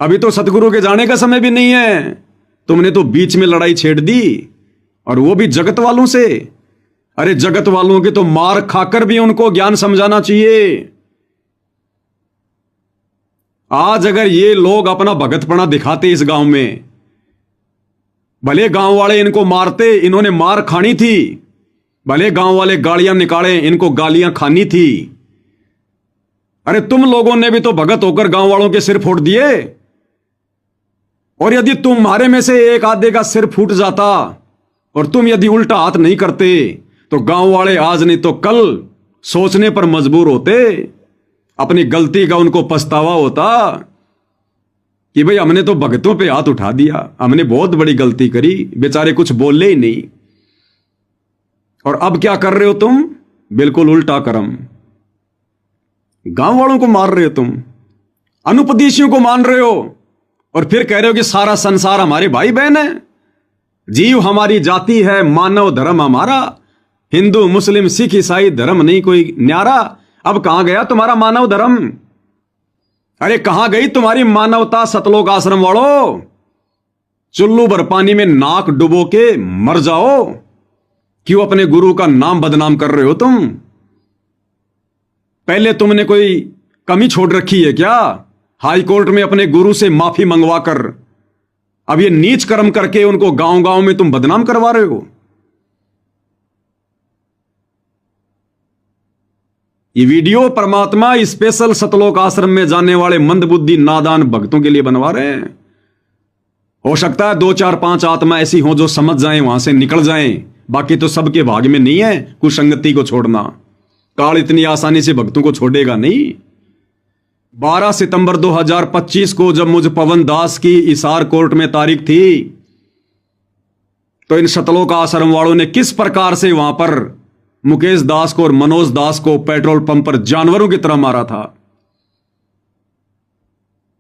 अभी तो सतगुरु के जाने का समय भी नहीं है, तुमने तो बीच में लड़ाई छेड़ दी, और वो भी जगत वालों से। अरे जगत वालों के तो मार खाकर भी उनको ज्ञान समझाना चाहिए। आज अगर ये लोग अपना भगतपना दिखाते इस गांव में, भले गांव वाले इनको मारते, इन्होंने मार खानी थी। भले गांव वाले गालियां निकाले, इनको गालियां खानी थी। अरे तुम लोगों ने भी तो भगत होकर गांव वालों के सिर फोड़ दिए। और यदि तुम्हारे में से एक आधे का सिर फूट जाता और तुम यदि उल्टा हाथ नहीं करते, तो गांव वाले आज नहीं तो कल सोचने पर मजबूर होते। अपनी गलती का उनको पछतावा होता कि भाई हमने तो भगतों पे हाथ उठा दिया, हमने बहुत बड़ी गलती करी। बेचारे कुछ बोले ही नहीं। और अब क्या कर रहे हो तुम? बिल्कुल उल्टा कर्म। गांव वालों को मार रहे हो तुम, अनुपदेशियों को मान रहे हो, और फिर कह रहे हो कि सारा संसार हमारे भाई बहन है, जीव हमारी जाति है, मानव धर्म हमारा, हिंदू मुस्लिम सिख ईसाई धर्म नहीं कोई न्यारा। अब कहां गया तुम्हारा मानव धर्म? अरे कहां गई तुम्हारी मानवता? सतलोक आश्रम वालों, चुल्लू भर पानी में नाक डुबो के मर जाओ। क्यों अपने गुरु का नाम बदनाम कर रहे हो तुम? पहले तुमने कोई कमी छोड़ रखी है क्या? हाई कोर्ट में अपने गुरु से माफी मंगवाकर अब ये नीच कर्म करके उनको गांव गांव में तुम बदनाम करवा रहे हो। ये वीडियो परमात्मा स्पेशल सतलोक आश्रम में जाने वाले मंदबुद्धि नादान भक्तों के लिए बनवा रहे हैं। हो सकता है 2 4 5 आत्मा ऐसी हो जो समझ जाएं, वहां से निकल जाएं। बाकी तो सबके भाग में नहीं है कुसंगति को छोड़ना। काल इतनी आसानी से भक्तों को छोड़ेगा नहीं। 12 सितंबर 2025 को जब मुझ पवन दास की इसार कोर्ट में तारीख थी, तो इन सतलोक आश्रम वालों ने किस प्रकार से वहां पर मुकेश दास को और मनोज दास को पेट्रोल पंप पर जानवरों की तरह मारा था।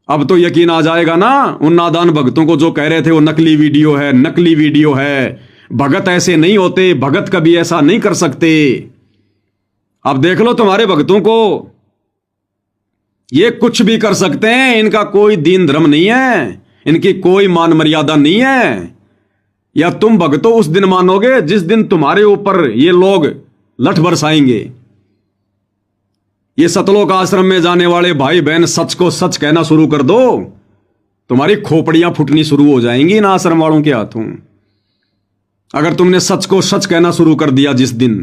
अब तो यकीन आ जाएगा ना उन नादान भक्तों को जो कह रहे थे वो नकली वीडियो है, नकली वीडियो है, भगत ऐसे नहीं होते, भगत कभी ऐसा नहीं कर सकते। अब देख लो तुम्हारे भक्तों को, ये कुछ भी कर सकते हैं, इनका कोई दीन धर्म नहीं है, इनकी कोई मान मर्यादा नहीं है। या तुम भक्तों उस दिन मानोगे जिस दिन तुम्हारे ऊपर ये लोग लठ बरसाएंगे। ये सतलोक आश्रम में जाने वाले भाई बहन सच को सच कहना शुरू कर दो, तुम्हारी खोपड़ियां फूटनी शुरू हो जाएंगी इन आश्रम वालों के हाथों। अगर तुमने सच को सच कहना शुरू कर दिया जिस दिन,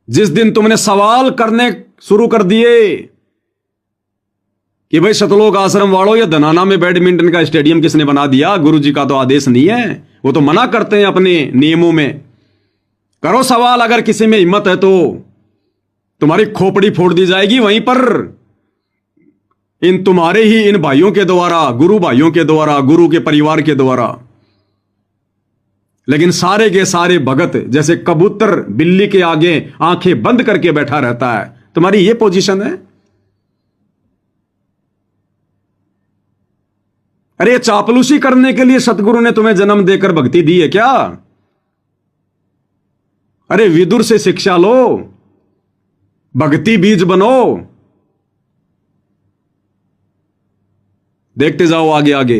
जिस दिन तुमने सवाल करने शुरू कर दिए कि भाई सतलोक आश्रम वालों, ये धनाना में बैडमिंटन का स्टेडियम किसने बना दिया, गुरुजी का तो आदेश नहीं है, वो तो मना करते हैं अपने नियमों में। करो सवाल, अगर किसी में हिम्मत है तो तुम्हारी खोपड़ी फोड़ दी जाएगी वहीं पर, इन तुम्हारे ही इन भाइयों के द्वारा, गुरु भाइयों के द्वारा, गुरु के परिवार के द्वारा। लेकिन सारे के सारे भगत जैसे कबूतर बिल्ली के आगे आंखें बंद करके बैठा रहता है। तुम्हारी ये पोजीशन है। अरे चापलूसी करने के लिए सतगुरु ने तुम्हें जन्म देकर भक्ति दी है क्या? अरे विदुर से शिक्षा लो, भक्ति बीज बनो। देखते जाओ आगे आगे।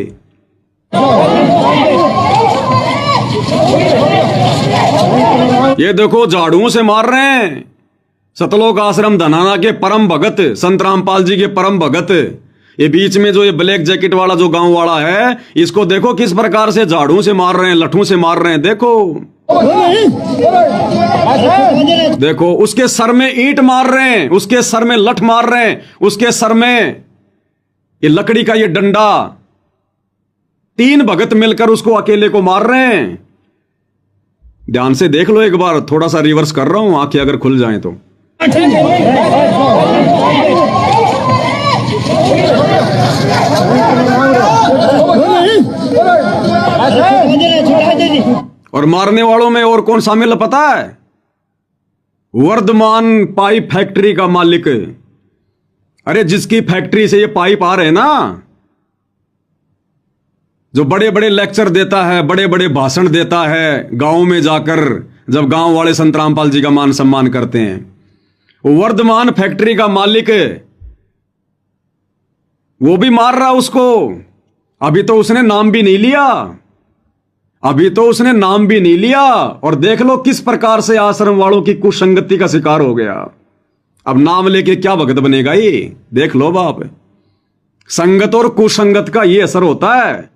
ये देखो झाड़ुओं से मार रहे हैं सतलोक आश्रम धनाना के परम भगत संत रामपाल जी के परम भगत। ये बीच में जो ये ब्लैक जैकेट वाला जो गांव वाला है, इसको देखो किस प्रकार से झाड़ुओं से मार रहे हैं, लठों से मार रहे हैं। देखो देखो, उसके सर में ईंट मार रहे हैं, उसके सर में लठ मार रहे हैं, उसके सर में ये लकड़ी का ये डंडा। 3 भगत मिलकर उसको अकेले को मार रहे हैं। ध्यान से देख लो एक बार, थोड़ा सा रिवर्स कर रहा हूं, आंखें अगर खुल जाएं तो। और मारने वालों में और कौन शामिल है पता है? वर्धमान पाइप फैक्ट्री का मालिक। अरे जिसकी फैक्ट्री से ये पाइप आ रहे हैं ना, जो बड़े बड़े लेक्चर देता है, बड़े बड़े भाषण देता है गांव में जाकर, जब गांव वाले संत रामपाल जी का मान सम्मान करते हैं। वर्धमान फैक्ट्री का मालिक वो भी मार रहा उसको। अभी तो उसने नाम भी नहीं लिया, अभी तो उसने नाम भी नहीं लिया। और देख लो किस प्रकार से आश्रम वालों की कुसंगति का शिकार हो गया। अब नाम लेके क्या भगत बनेगा ये? देख लो बाप, संगत और कुसंगत का ये असर होता है।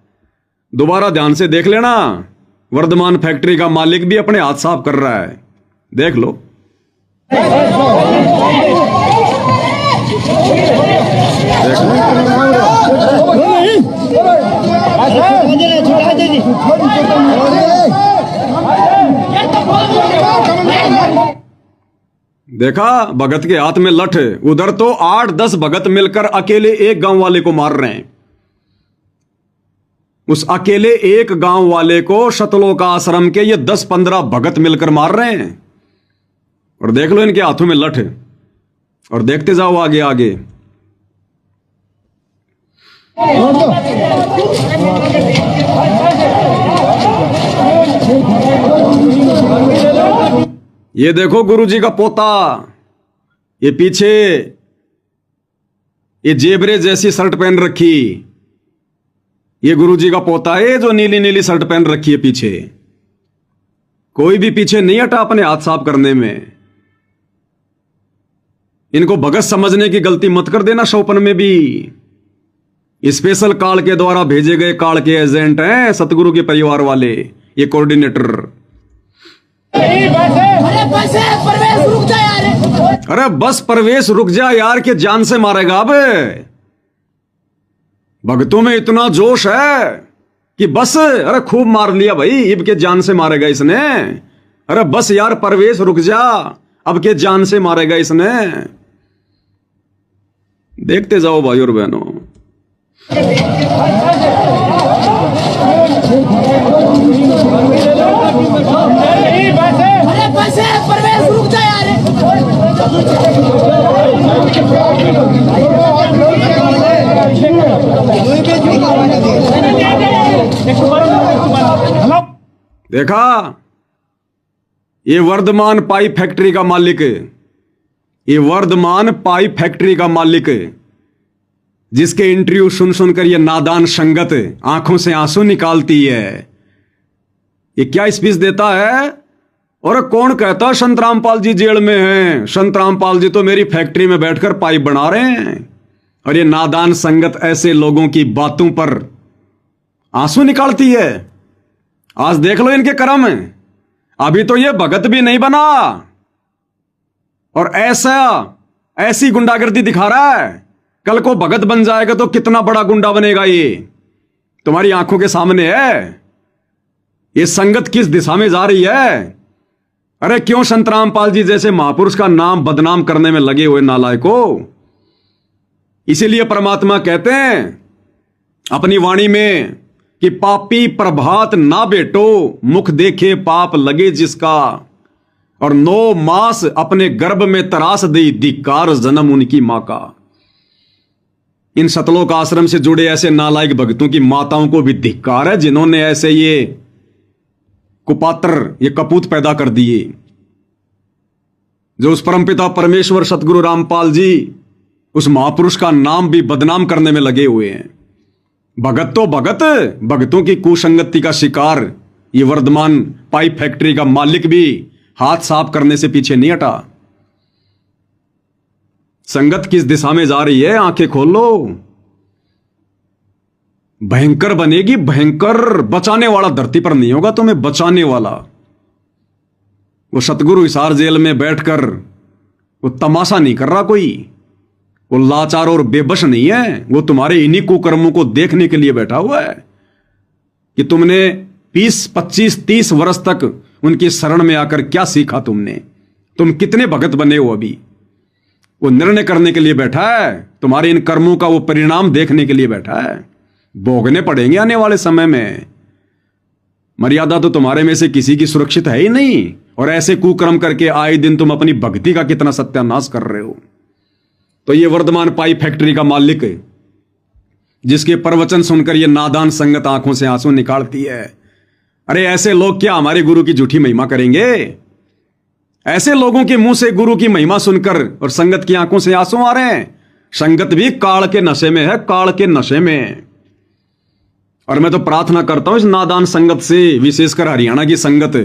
दोबारा ध्यान से देख लेना, वर्धमान फैक्ट्री का मालिक भी अपने हाथ साफ कर रहा है। देख लो। देखा भगत के हाथ में लठ, उधर तो 8-10 भगत मिलकर अकेले एक गांव वाले को मार रहे हैं। उस अकेले एक गांव वाले को सतलोक आश्रम के ये 10-15 भगत मिलकर मार रहे हैं। और देख लो इनके हाथों में लठ। और देखते जाओ आगे आगे। ये देखो गुरुजी का पोता, ये पीछे ये जेबरे जैसी शर्ट पहन रखी, ये गुरुजी का पोता है जो नीली नीली शर्ट पहन रखी है पीछे। कोई भी पीछे नहीं हटा अपने हाथ साफ करने में। इनको भगत समझने की गलती मत कर देना। शोपन में भी स्पेशल काल के द्वारा भेजे गए काल के एजेंट हैं सतगुरु के परिवार वाले, ये कोऑर्डिनेटर। अरे बस प्रवेश रुक जा यार, के जान से मारेगा। अब भक्तों में इतना जोश है कि बस, अरे खूब मार लिया भाई, इब के जान से मारेगा इसने। अरे बस यार प्रवेश रुक जा, अब के जान से मारेगा इसने। देखते जाओ भाई और बहनों। प्रवेश रुक जा यार। देखा, ये वर्धमान पाइप फैक्ट्री का मालिक, ये वर्धमान पाइप फैक्ट्री का मालिक, जिसके इंटरव्यू सुन सुनकर ये नादान संगत आंखों से आंसू निकालती है। ये क्या स्पीच देता है? और कौन कहता संत रामपाल जी जेल में हैं? संत रामपाल जी तो मेरी फैक्ट्री में बैठकर पाइप बना रहे हैं। और ये नादान संगत ऐसे लोगों की बातों पर आंसू निकालती है। आज देख लो इनके कर्म, अभी तो ये भगत भी नहीं बना, और ऐसी गुंडागर्दी दिखा रहा है। कल को भगत बन जाएगा तो कितना बड़ा गुंडा बनेगा ये, तुम्हारी आंखों के सामने है। ये संगत किस दिशा में जा रही है? अरे क्यों संत रामपाल जी जैसे महापुरुष का नाम बदनाम करने में लगे हुए नालायको। इसीलिए परमात्मा कहते हैं अपनी वाणी में कि पापी प्रभात ना बेटो, मुख देखे पाप लगे जिसका, और 9 मास अपने गर्भ में तरास दी, धिक्कार जन्म उनकी मां का। इन सतलोक आश्रम से जुड़े ऐसे नालायक भक्तों की माताओं को भी धिक्कार है जिन्होंने ऐसे ये कुपात्र, ये कपूत पैदा कर दिए, जो उस परमपिता परमेश्वर सतगुरु रामपाल जी, उस महापुरुष का नाम भी बदनाम करने में लगे हुए हैं। भगत तो भगत, भगतों की कुसंगति का शिकार ये वर्धमान पाइप फैक्ट्री का मालिक भी हाथ साफ करने से पीछे नहीं हटा। संगत किस दिशा में जा रही है? आंखें खोल लो। भयंकर बनेगी, भयंकर। बचाने वाला धरती पर नहीं होगा, तुम्हें बचाने वाला। वो सतगुरु हिसार जेल में बैठकर वो तमाशा नहीं कर रहा कोई, वो लाचार और बेबस नहीं है, वो तुम्हारे इन्हीं कुकर्मों को देखने के लिए बैठा हुआ है कि तुमने 20, 25, 30 वर्ष तक उनकी शरण में आकर क्या सीखा तुमने, तुम कितने भगत बने हो। अभी वो निर्णय करने के लिए बैठा है, तुम्हारे इन कर्मों का वो परिणाम देखने के लिए बैठा है। भोगने पड़ेंगे आने वाले समय में। मर्यादा तो तुम्हारे में से किसी की सुरक्षित है ही नहीं, और ऐसे कुकर्म करके आए दिन तुम अपनी भक्ति का कितना सत्यानाश कर रहे हो। तो ये वर्धमान पाइप फैक्ट्री का मालिक, जिसके प्रवचन सुनकर ये नादान संगत आंखों से आंसू निकालती है, अरे ऐसे लोग क्या हमारे गुरु की झूठी महिमा करेंगे? ऐसे लोगों के मुंह से गुरु की महिमा सुनकर और संगत की आंखों से आंसू आ रहे हैं। संगत भी काल के नशे में है, काल के नशे में। और मैं तो प्रार्थना करता हूं इस नादान संगत से, विशेषकर हरियाणा की संगत,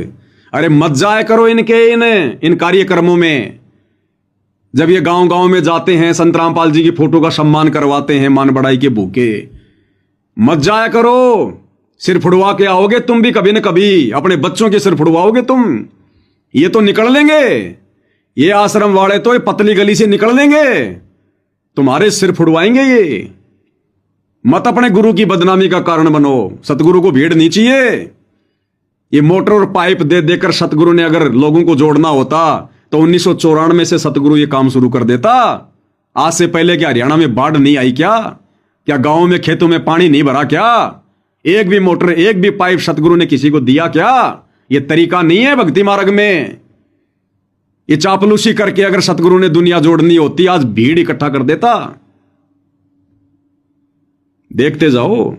अरे मत जाया करो इनके इन कार्यक्रमों में। जब ये गांव गांव में जाते हैं, संत रामपाल जी की फोटो का सम्मान करवाते हैं मान बढ़ाई के भूखे, मत जाया करो। सिर फुड़वा के आओगे तुम भी कभी न कभी, अपने बच्चों के सिर फुड़वाओगे तुम। ये तो निकल लेंगे, ये आश्रम वाले तो ये पतली गली से निकल लेंगे, तुम्हारे सिर फुड़वाएंगे ये। मत अपने गुरु की बदनामी का कारण बनो। सतगुरु को भीड़ नहीं चाहिए। ये मोटर और पाइप दे देकर सतगुरु ने अगर लोगों को जोड़ना होता तो 1994 से सतगुरु ये काम शुरू कर देता। आज से पहले क्या हरियाणा में बाढ़ नहीं आई क्या गांवों में खेतों में पानी नहीं भरा क्या? एक भी मोटर, एक भी पाइप सतगुरु ने किसी को दिया क्या? ये तरीका नहीं है भक्ति मार्ग में। ये चापलूसी करके अगर सतगुरु ने दुनिया जोड़नी होती, आज भीड़ इकट्ठा कर देता। देखते जाओ।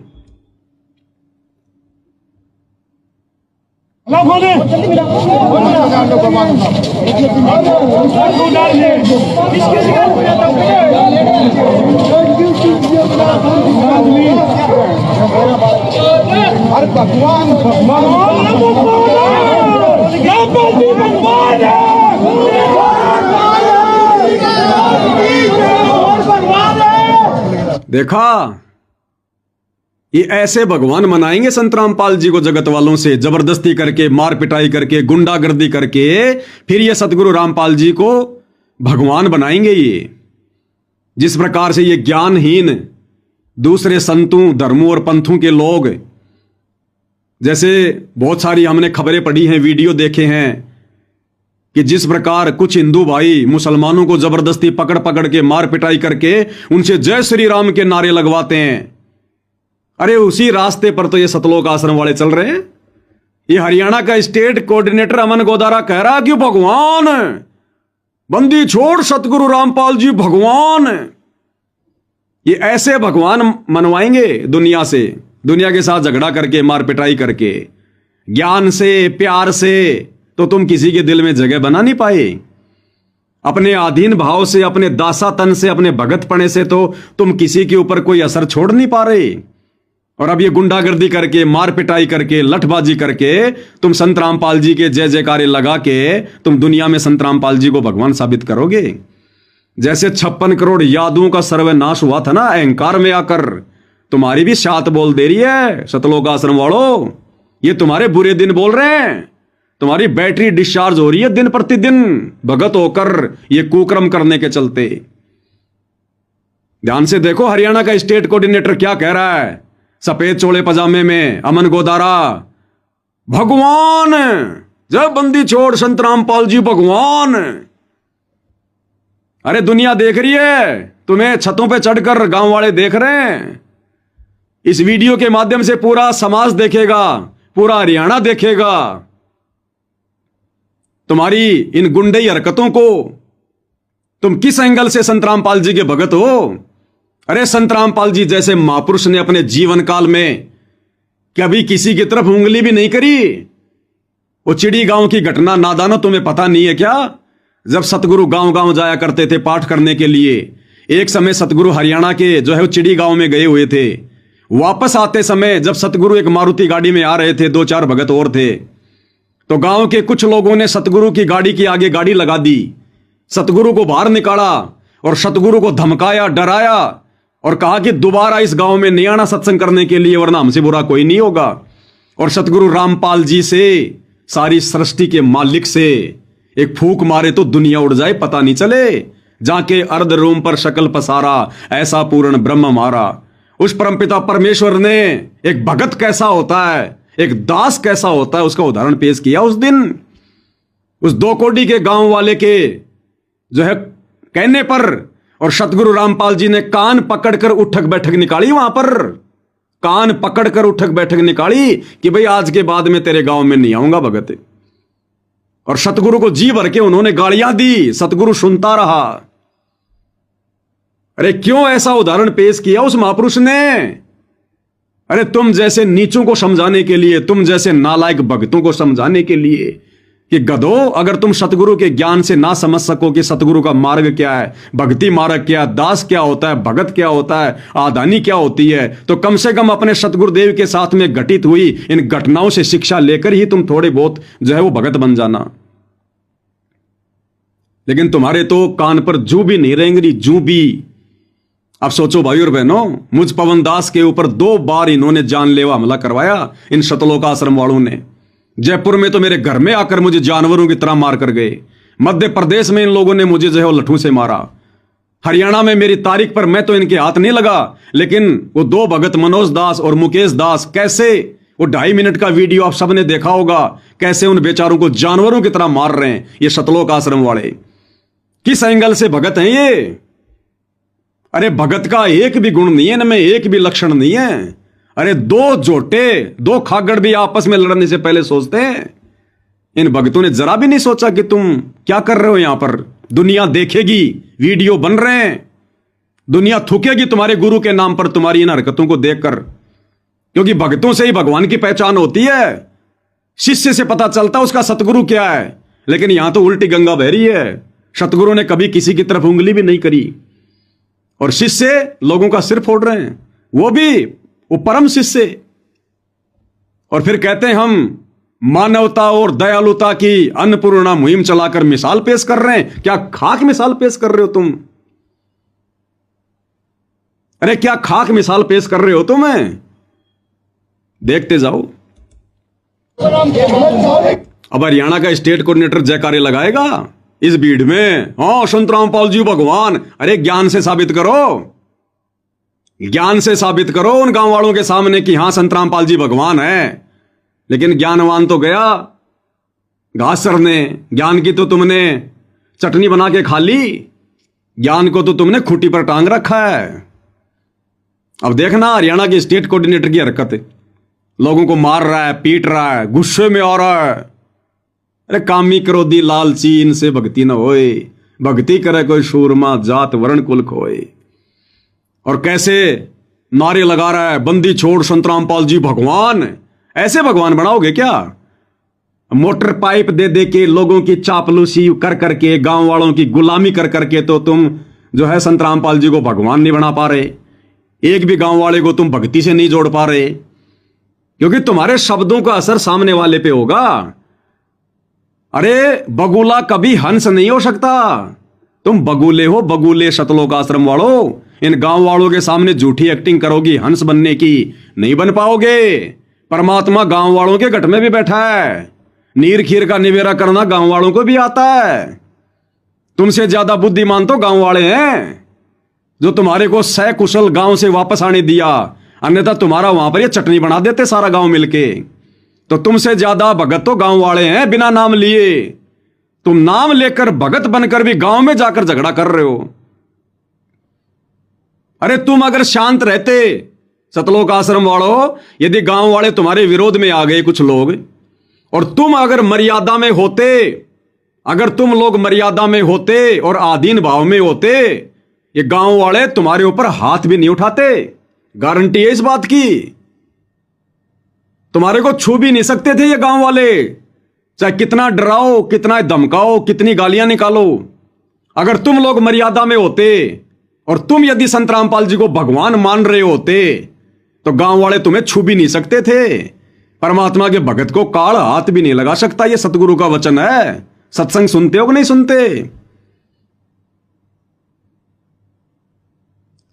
अरे भगवान देखा, ये ऐसे भगवान मनाएंगे संत रामपाल जी को जगत वालों से, जबरदस्ती करके, मार पिटाई करके, गुंडागर्दी करके, फिर ये सतगुरु रामपाल जी को भगवान बनाएंगे। ये जिस प्रकार से ये ज्ञानहीन दूसरे संतों, धर्मों और पंथों के लोग, जैसे बहुत सारी हमने खबरें पढ़ी हैं, वीडियो देखे हैं कि जिस प्रकार कुछ हिंदू भाई मुसलमानों को जबरदस्ती पकड़ पकड़ के मार पिटाई करके उनसे जय श्री राम के नारे लगवाते हैं। अरे उसी रास्ते पर तो ये सतलोक आश्रम वाले चल रहे हैं। ये हरियाणा का स्टेट कोऑर्डिनेटर अमन गोदारा कह रहा कि भगवान, बंदी छोड़ सतगुरु रामपाल जी भगवान। ये ऐसे भगवान मनवाएंगे दुनिया से, दुनिया के साथ झगड़ा करके, मार पिटाई करके। ज्ञान से, प्यार से तो तुम किसी के दिल में जगह बना नहीं पाए। अपने आधीन भाव से, अपने दासातन से, अपने भगतपने से तो तुम किसी के ऊपर कोई असर छोड़ नहीं पा रहे। और अब ये गुंडागर्दी करके, मार पिटाई करके, लठबाजी करके तुम संत रामपाल जी के जय जयकारे लगा के तुम दुनिया में संत रामपाल जी को भगवान साबित करोगे। जैसे 56 करोड़ यादवों का सर्वनाश हुआ था ना अहंकार में आकर, तुम्हारी भी शात बोल दे रही है सतलोक आश्रम वालों। ये तुम्हारे बुरे दिन बोल रहे हैं, तुम्हारी बैटरी डिस्चार्ज हो रही है दिन प्रतिदिन भगत होकर ये कुकर्म करने के चलते। ध्यान से देखो हरियाणा का स्टेट कोऑर्डिनेटर क्या कह रहा है, सफेद चोले पजामे में अमन गोदारा, भगवान जब बंदी छोड़ संत रामपाल जी भगवान। अरे दुनिया देख रही है, तुम्हें छतों पे चढ़कर गांव वाले देख रहे हैं। इस वीडियो के माध्यम से पूरा समाज देखेगा, पूरा हरियाणा देखेगा तुम्हारी इन गुंडई हरकतों को। तुम किस एंगल से संत रामपाल जी के भगत हो? अरे संत रामपाल जी जैसे महापुरुष ने अपने जीवन काल में कभी किसी की तरफ उंगली भी नहीं करी। वो चिड़ी गांव की घटना नादानो तुम्हें पता नहीं है क्या? जब सतगुरु गांव गांव जाया करते थे पाठ करने के लिए, एक समय सतगुरु हरियाणा के जो है वो चिड़ी गांव में गए हुए थे। वापस आते समय जब सतगुरु एक मारुति गाड़ी में आ रहे थे, 2-4 भगत और थे, तो गांव के कुछ लोगों ने सतगुरु की गाड़ी के आगे गाड़ी लगा दी, सतगुरु को बाहर निकाला और सतगुरु को धमकाया, डराया और कहा कि दोबारा इस गांव में नहीं आना सत्संग करने के लिए, वरना हमसे बुरा कोई नहीं होगा। और सतगुरु रामपाल जी से, सारी सृष्टि के मालिक से एक फूक मारे तो दुनिया उड़ जाए पता नहीं चले। जाके अर्ध रोम पर शकल पसारा, ऐसा पूर्ण ब्रह्म मारा। उस परमपिता परमेश्वर ने एक भगत कैसा होता है, एक दास कैसा होता है, उसका उदाहरण पेश किया उस दिन। उस 2 कोडी के गांव वाले के जो है कहने पर, और सतगुरु रामपाल जी ने कान पकड़कर उठक बैठक निकाली वहां पर, कान पकड़कर उठक बैठक निकाली कि भाई आज के बाद में तेरे गांव में नहीं आऊंगा भगत। और सतगुरु को जी भर के उन्होंने गालियां दी, सतगुरु सुनता रहा। अरे क्यों ऐसा उदाहरण पेश किया उस महापुरुष ने? अरे तुम जैसे नीचों को समझाने के लिए, तुम जैसे नालायक भक्तों को समझाने के लिए कि गधो, अगर तुम सतगुरु के ज्ञान से ना समझ सको कि सतगुरु का मार्ग क्या है, भक्ति मार्ग क्या है, दास क्या होता है, भगत क्या होता है, आदानी क्या होती है, तो कम से कम अपने सतगुरुदेव के साथ में घटित हुई इन घटनाओं से शिक्षा लेकर ही तुम थोड़े बहुत जो है वो भगत बन जाना। लेकिन तुम्हारे तो कान पर जू भी नहीं रहेंगी, जू भी। अब सोचो भाई और बहनों, मुझ पवन दास के ऊपर 2 बार इन्होंने जानलेवा हमला करवाया, इन शतलोक आश्रम वालों ने। जयपुर में तो मेरे घर में आकर मुझे जानवरों की तरह मार कर गए। मध्य प्रदेश में इन लोगों ने मुझे जो है वो लठों से मारा। हरियाणा में मेरी तारीख पर मैं तो इनके हाथ नहीं लगा, लेकिन वो 2 भगत मनोज दास और मुकेश दास, कैसे वो 2.5 मिनट का वीडियो आप सबने देखा होगा, कैसे उन बेचारों को जानवरों की तरह मार रहे हैं ये शतलोक आश्रम वाले। किस एंगल से भगत हैं ये? अरे भगत का एक भी गुण नहीं है, इनमें एक भी लक्षण नहीं है। अरे 2 जोटे, 2 खागड़ भी आपस में लड़ने से पहले सोचते हैं। इन भगतों ने जरा भी नहीं सोचा कि तुम क्या कर रहे हो यहां पर। दुनिया देखेगी, वीडियो बन रहे हैं, दुनिया थूकेगी तुम्हारे गुरु के नाम पर तुम्हारी इन हरकतों को देखकर, क्योंकि भगतों से ही भगवान की पहचान होती है। शिष्य से पता चलता उसका सतगुरु क्या है। लेकिन यहां तो उल्टी गंगा बह रही है। सतगुरु ने कभी किसी की तरफ उंगली भी नहीं करी और शिष्य लोगों का सिर फोड़ रहे हैं, वो भी वो परम शिष्य। और फिर कहते हैं हम मानवता और दयालुता की अन्नपूर्णा मुहिम चलाकर मिसाल पेश कर रहे हैं। क्या खाक मिसाल पेश कर रहे हो तुम? अरे क्या खाक मिसाल पेश कर रहे हो तुम? देखते जाओ। अब हरियाणा का स्टेट कोऑर्डिनेटर जयकारे लगाएगा इस भीड़ में, हाँ संत रामपाल जी भगवान। अरे ज्ञान से साबित करो, ज्ञान से साबित करो उन गांव वालों के सामने कि हां संत रामपाल जी भगवान है। लेकिन ज्ञानवान तो गया घास चरने। ज्ञान की तो तुमने चटनी बना के खा ली, ज्ञान को तो तुमने खूंटी पर टांग रखा है। अब देखना हरियाणा के स्टेट कोऑर्डिनेटर की हरकत, लोगों को मार रहा है, पीट रहा है, गुस्से में आ रहा है। अरे कामी क्रोधी लालची इनसे भक्ति न होए, भक्ति करे कोई शूरमा जात वर्ण कुल खोए। और कैसे नारे लगा रहा है, बंदी छोड़ संत रामपाल जी भगवान। ऐसे भगवान बनाओगे क्या? मोटर पाइप दे दे के लोगों की चापलूसी कर करके, गांव वालों की गुलामी कर करके तो तुम जो है संत रामपाल जी को भगवान नहीं बना पा रहे। एक भी गांव वाले को तुम भक्ति से नहीं जोड़ पा रहे, क्योंकि तुम्हारे शब्दों का असर सामने वाले पे होगा। अरे बगुला कभी हंस नहीं हो सकता। तुम बगुले हो, बगुले शतलोक आश्रम वालों। इन गांव वालों के सामने झूठी एक्टिंग करोगी हंस बनने की, नहीं बन पाओगे। परमात्मा गांव वालों के गट में भी बैठा है, नीर खीर का निवेरा करना गांव वालों को भी आता है। तुमसे ज्यादा बुद्धिमान तो गांव वाले हैं, जो तुम्हारे को सकुशल गांव से वापस आने दिया, अन्यथा तुम्हारा वहां पर ये चटनी बना देते सारा गांव मिलके। तो तुमसे ज्यादा भगत तो गांव वाले हैं बिना नाम लिए। तुम नाम लेकर भगत बनकर भी गांव में जाकर झगड़ा कर रहे हो। अरे तुम अगर शांत रहते, सतलोक आश्रम वालों, यदि गांव वाले तुम्हारे विरोध में आ गए कुछ लोग, और तुम अगर मर्यादा में होते, अगर तुम लोग मर्यादा में होते और आधीन भाव में होते, ये गांव वाले तुम्हारे ऊपर हाथ भी नहीं उठाते। गारंटी है इस बात की। तुम्हारे को छू भी नहीं सकते थे ये गांव वाले, चाहे कितना डराओ, कितना धमकाओ, कितनी गालियां निकालो। अगर तुम लोग मर्यादा में होते और तुम यदि संत रामपाल जी को भगवान मान रहे होते, तो गांव वाले तुम्हें छू भी नहीं सकते थे। परमात्मा के भगत को काल हाथ भी नहीं लगा सकता, यह सतगुरु का वचन है। सत्संग सुनते हो कि नहीं सुनते?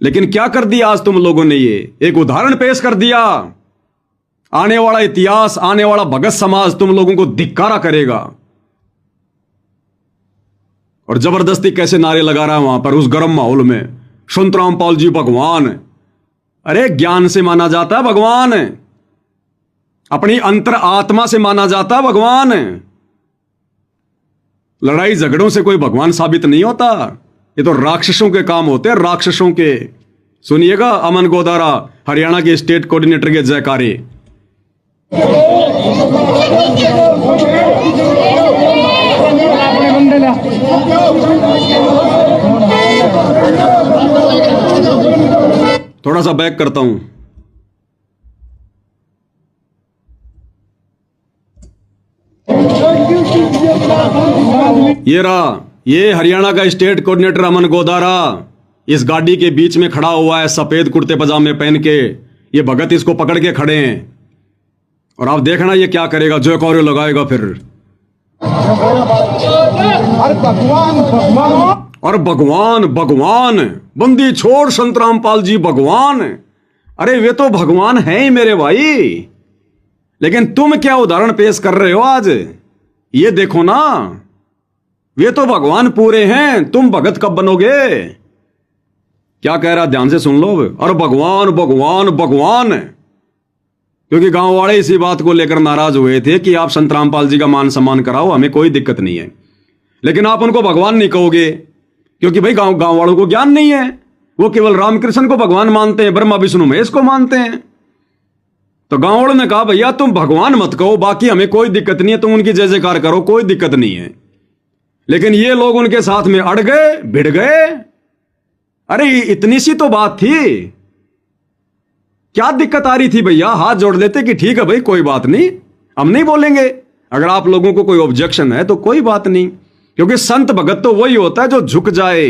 लेकिन क्या कर दिया आज तुम लोगों ने? ये एक उदाहरण पेश कर दिया। आने वाला इतिहास, आने वाला भगत समाज तुम लोगों को धिक्कारा करेगा। और जबरदस्ती कैसे नारे लगा रहा है वहां पर उस गर्म माहौल में, संत रामपाल जी भगवान। अरे ज्ञान से माना जाता है भगवान, अपनी अंतर आत्मा से माना जाता है भगवान। लड़ाई झगड़ों से कोई भगवान साबित नहीं होता। ये तो राक्षसों के काम होते हैं, राक्षसों के। सुनिएगा अमन गोदारा हरियाणा के स्टेट कोऑर्डिनेटर के जयकारे। थोड़ा सा बैक करता हूं। ये रहा, ये हरियाणा का स्टेट कोऑर्डिनेटर अमन गोदारा इस गाड़ी के बीच में खड़ा हुआ है, सफेद कुर्ते पजामे पहन के। ये भगत इसको पकड़ के खड़े हैं और आप देखना ये क्या करेगा, जयकारे लगाएगा फिर। और भगवान भगवान, बंदी छोड़ संत रामपाल जी भगवान। अरे वे तो भगवान हैं ही मेरे भाई, लेकिन तुम क्या उदाहरण पेश कर रहे हो आज? ये देखो ना, वे तो भगवान पूरे हैं, तुम भगत कब बनोगे? क्या कह रहा, ध्यान से सुन लो। और भगवान भगवान भगवान, क्योंकि गांव वाले इसी बात को लेकर नाराज हुए थे कि आप संत रामपाल जी का मान सम्मान कराओ, हमें कोई दिक्कत नहीं है, लेकिन आप उनको भगवान नहीं कहोगे, क्योंकि भाई गांव वालों को ज्ञान नहीं है। वो केवल रामकृष्ण को भगवान मानते हैं, ब्रह्मा विष्णु महेश को मानते हैं। तो गांव वालों ने कहा भैया तुम भगवान मत कहो, बाकी हमें कोई दिक्कत नहीं है, तुम उनकी जय जयकार करो, कोई दिक्कत नहीं है। लेकिन ये लोग उनके साथ में अड़ गए, भिड़ गए। अरे इतनी सी तो बात थी, क्या दिक्कत आ रही थी भैया? हाथ जोड़ लेते कि ठीक है भाई कोई बात नहीं, हम नहीं बोलेंगे। अगर आप लोगों को कोई ऑब्जेक्शन है तो कोई बात नहीं, क्योंकि संत भगत तो वही होता है जो झुक जाए।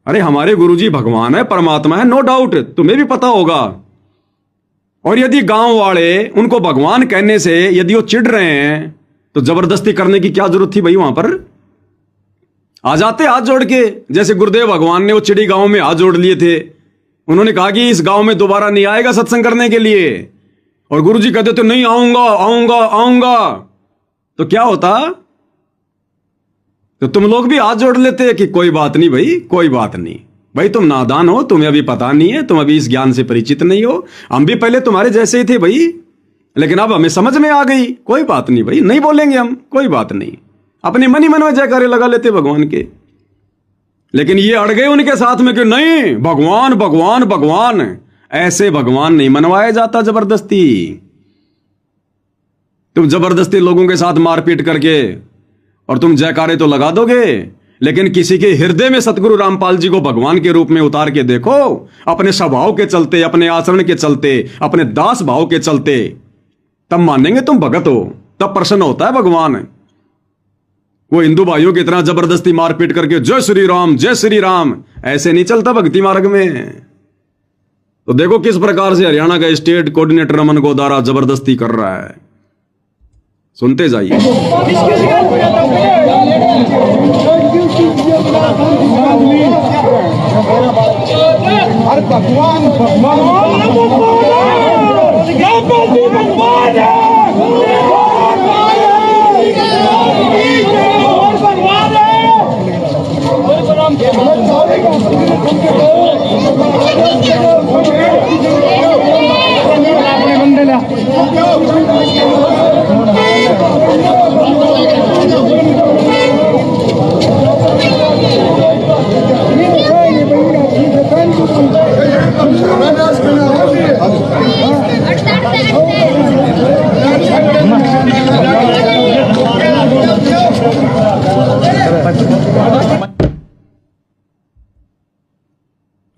अरे हमारे गुरुजी भगवान है, परमात्मा है, नो डाउट, तुम्हें भी पता होगा। और यदि गांव वाले उनको भगवान कहने से यदि वो चिढ़ रहे हैं, तो जबरदस्ती करने की क्या जरूरत थी भाई? वहां पर आ जाते हाथ जोड़ के, जैसे गुरुदेव भगवान ने वो चिड़ी गांव में हाथ जोड़ लिए थे। उन्होंने कहा कि इस गांव में दोबारा नहीं आएगा सत्संग करने के लिए, और गुरुजी कहते थे नहीं आऊंगा आऊंगा आऊंगा, तो क्या होता? तो तुम लोग भी हाथ जोड़ लेते कि कोई बात नहीं भाई, कोई बात नहीं भाई, तुम नादान हो, तुम्हें अभी पता नहीं है, तुम अभी इस ज्ञान से परिचित नहीं हो। हम भी पहले तुम्हारे जैसे ही थे भाई, लेकिन अब हमें समझ में आ गई, कोई बात नहीं भाई, नहीं बोलेंगे हम, कोई बात नहीं। अपने मन ही मन में जयकारे लगा लेते भगवान के। लेकिन ये अड़ गए उनके साथ में कि नहीं, भगवान भगवान भगवान। ऐसे भगवान नहीं मनवाया जाता जबरदस्ती। तुम जबरदस्ती लोगों के साथ मारपीट करके और तुम जयकारे तो लगा दोगे, लेकिन किसी के हृदय में सतगुरु रामपाल जी को भगवान के रूप में उतार के देखो, अपने स्वभाव के चलते, अपने आचरण के चलते, अपने दास भाव के चलते, तब मानेंगे तुम भगत हो, तब प्रसन्न होता है भगवान। वो हिंदू भाइयों की तरह जबरदस्ती मारपीट करके जय श्री राम, ऐसे नहीं चलता भक्ति मार्ग में। तो देखो किस प्रकार से हरियाणा का स्टेट कोऑर्डिनेटर अमन गोदारा जबरदस्ती कर रहा है, सुनते जाइए। भगवान भगवान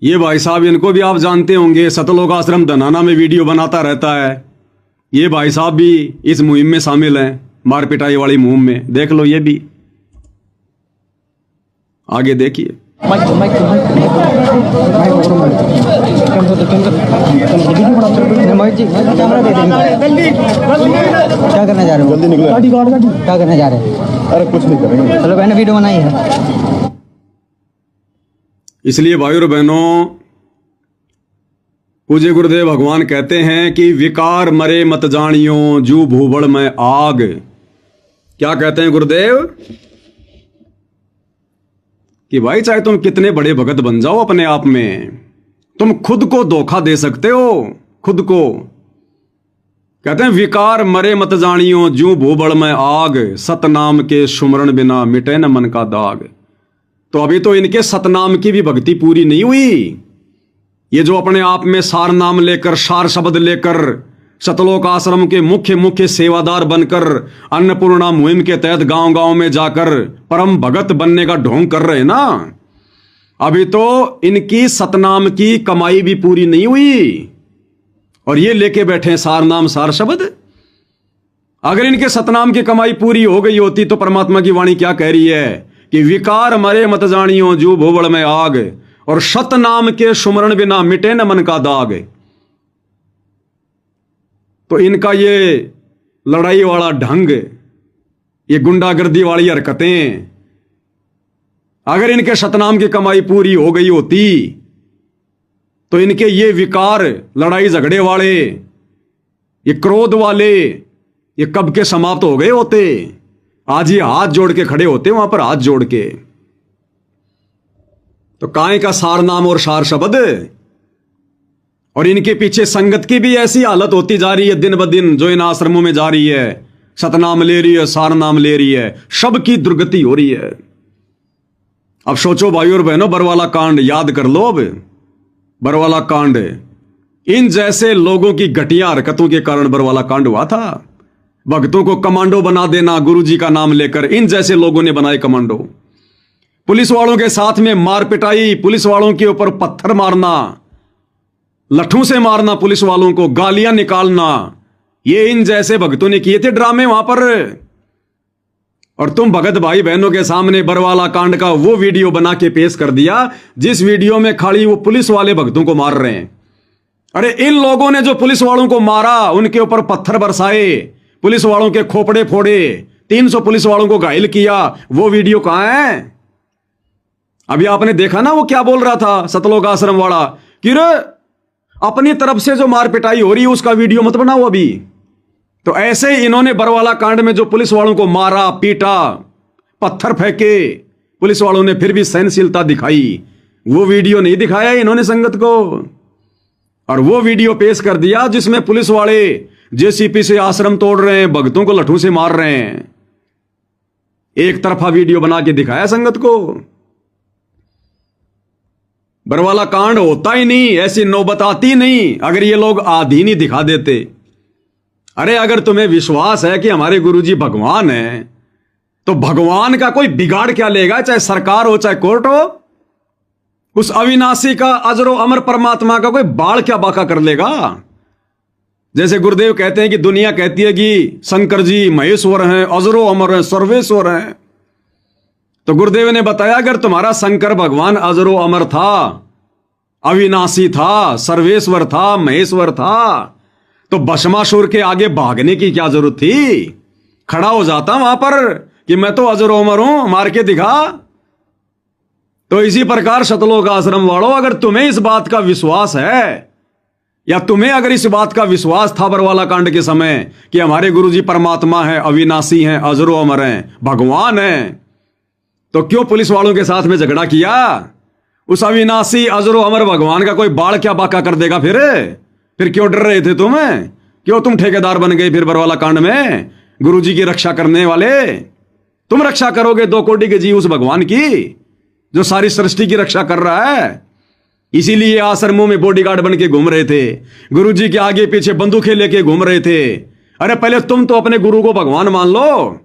ये भाई साहब, इनको भी आप जानते होंगे, सतलोक आश्रम धनाना में वीडियो बनाता रहता है। ये भाई साहब भी इस मुहिम में शामिल हैं, मार पिटाई वाली मुहिम में। देख लो, ये भी आगे देखिए। क्या करने जा रहे हो? जल्दी निकलो। क्या करने जा रहे हैं? अरे कुछ नहीं करेंगे। चलो मैंने वीडियो बनाई है। इसलिए भाइयों और बहनों, पूज्य गुरुदेव भगवान कहते हैं कि विकार मरे मत जानियो, जू भूबड़ में आग। क्या कहते हैं गुरुदेव? कि भाई चाहे तुम कितने बड़े भगत बन जाओ अपने आप में, तुम खुद को धोखा दे सकते हो, खुद को। कहते हैं विकार मरे मत जानियो, जू भूबड़ में आग, सतनाम के सुमरण बिना मिटे न मन का दाग। तो अभी तो इनके सतनाम की भी भक्ति पूरी नहीं हुई। ये जो अपने आप में सार नाम लेकर, सार शब्द लेकर, सतलोक आश्रम के मुख्य सेवादार बनकर अन्नपूर्णा मुहिम के तहत गांव गांव में जाकर परम भगत बनने का ढोंग कर रहे हैं ना, अभी तो इनकी सतनाम की कमाई भी पूरी नहीं हुई और ये लेके बैठे हैं सार नाम सार शब्द। अगर इनके सतनाम की कमाई पूरी हो गई होती तो परमात्मा की वाणी क्या कह रही है कि विकार मरे मत जानियो, जू भूबड़ में आग, और सतनाम के सुमरण बिना मिटे न मन का दाग। तो इनका ये लड़ाई वाला ढंग, ये गुंडागर्दी वाली हरकतें, अगर इनके सतनाम की कमाई पूरी हो गई होती तो इनके ये विकार, लड़ाई झगड़े वाले, ये क्रोध वाले, ये कब के समाप्त हो गए होते। आज ये हाथ जोड़ के खड़े होते वहां पर, हाथ जोड़ के। तो काय का सार नाम और सार शब्द, और इनके पीछे संगत की भी ऐसी हालत होती जा रही है दिन ब दिन, जो इन आश्रमों में जा रही है, सतनाम ले रही है, सार नाम ले रही है, सबकी दुर्गति हो रही है। अब सोचो भाइयों और बहनों, बरवाला कांड याद कर लो। अब बरवाला कांड, इन जैसे लोगों की घटिया हरकतों के कारण बरवाला कांड हुआ था। भक्तों को कमांडो बना देना गुरुजी का नाम लेकर, इन जैसे लोगों ने बनाए कमांडो। पुलिस वालों के साथ में मार पिटाई, पुलिस वालों के ऊपर पत्थर मारना, लठों से मारना पुलिस वालों को, गालियां निकालना, ये इन जैसे भक्तों ने किए थे ड्रामे वहां पर। और तुम भगत भाई बहनों के सामने बरवाला कांड का वो वीडियो बना के पेश कर दिया जिस वीडियो में खाली वो पुलिस वाले भक्तों को मार रहे हैं। अरे इन लोगों ने जो पुलिस वालों को मारा, उनके ऊपर पत्थर बरसाए, पुलिस वालों के खोपड़े फोड़े, 300 पुलिस वालों को घायल किया, वो वीडियो कहां है? अभी आपने देखा ना वो क्या बोल रहा था सतलोक आश्रम वाला कि रे अपनी तरफ से जो मार पिटाई हो रही है उसका वीडियो मत बनाओ अभी। तो ऐसे इन्होंने बरवाला कांड में जो पुलिस वालों को मारा, पीटा, पत्थर फेंके, पुलिस वालों ने फिर भी सहनशीलता दिखाई, वो वीडियो नहीं दिखाया इन्होंने संगत को। और वो वीडियो पेश कर दिया जिसमें पुलिस वाले जेसीपी से आश्रम तोड़ रहे हैं, भक्तों को लठों से मार रहे हैं। एक तरफा वीडियो बना के दिखाया संगत को। बरवाला कांड होता ही नहीं, ऐसी नौबत आती नहीं अगर ये लोग आधी नहीं दिखा देते। अरे अगर तुम्हें विश्वास है कि हमारे गुरुजी भगवान है, तो भगवान का कोई बिगाड़ क्या लेगा, चाहे सरकार हो चाहे कोर्ट हो। उस अविनाशी का, अजरो अमर परमात्मा का कोई बाल क्या बाका कर लेगा। जैसे गुरुदेव कहते हैं कि दुनिया कहती है कि शंकर जी महेश्वर हैं, अजरो अमर हैं, सर्वेश्वर हैं। तो गुरुदेव ने बताया अगर तुम्हारा शंकर भगवान अजरो अमर था, अविनाशी था, सर्वेश्वर था, महेश्वर था, तो भस्मासुर के आगे भागने की क्या जरूरत थी? खड़ा हो जाता वहां पर कि मैं तो अजरो अमर हूं, मार के दिखा। तो इसी प्रकार सतलोक आश्रम वालों, अगर तुम्हें इस बात का विश्वास है या तुम्हें अगर इस बात का विश्वास था बरवाला कांड के समय कि हमारे गुरुजी परमात्मा हैं, अविनाशी हैं, अजरो अमर हैं, भगवान हैं, तो क्यों पुलिस वालों के साथ में झगड़ा किया? उस अविनाशी अजरो अमर भगवान का कोई बाल क्या बाका कर देगा? फिर क्यों डर रहे थे तुम? क्यों तुम ठेकेदार बन गए फिर बरवाला कांड में? गुरुजी की रक्षा करने वाले तुम रक्षा करोगे 2 कोटि के जीव उस भगवान की जो सारी सृष्टि की रक्षा कर रहा है। इसीलिए आश्रमों में बॉडीगार्ड बन के घूम रहे थे, गुरुजी के आगे पीछे बंदूकें लेके घूम रहे थे। अरे पहले तुम तो अपने गुरु को भगवान मान लो,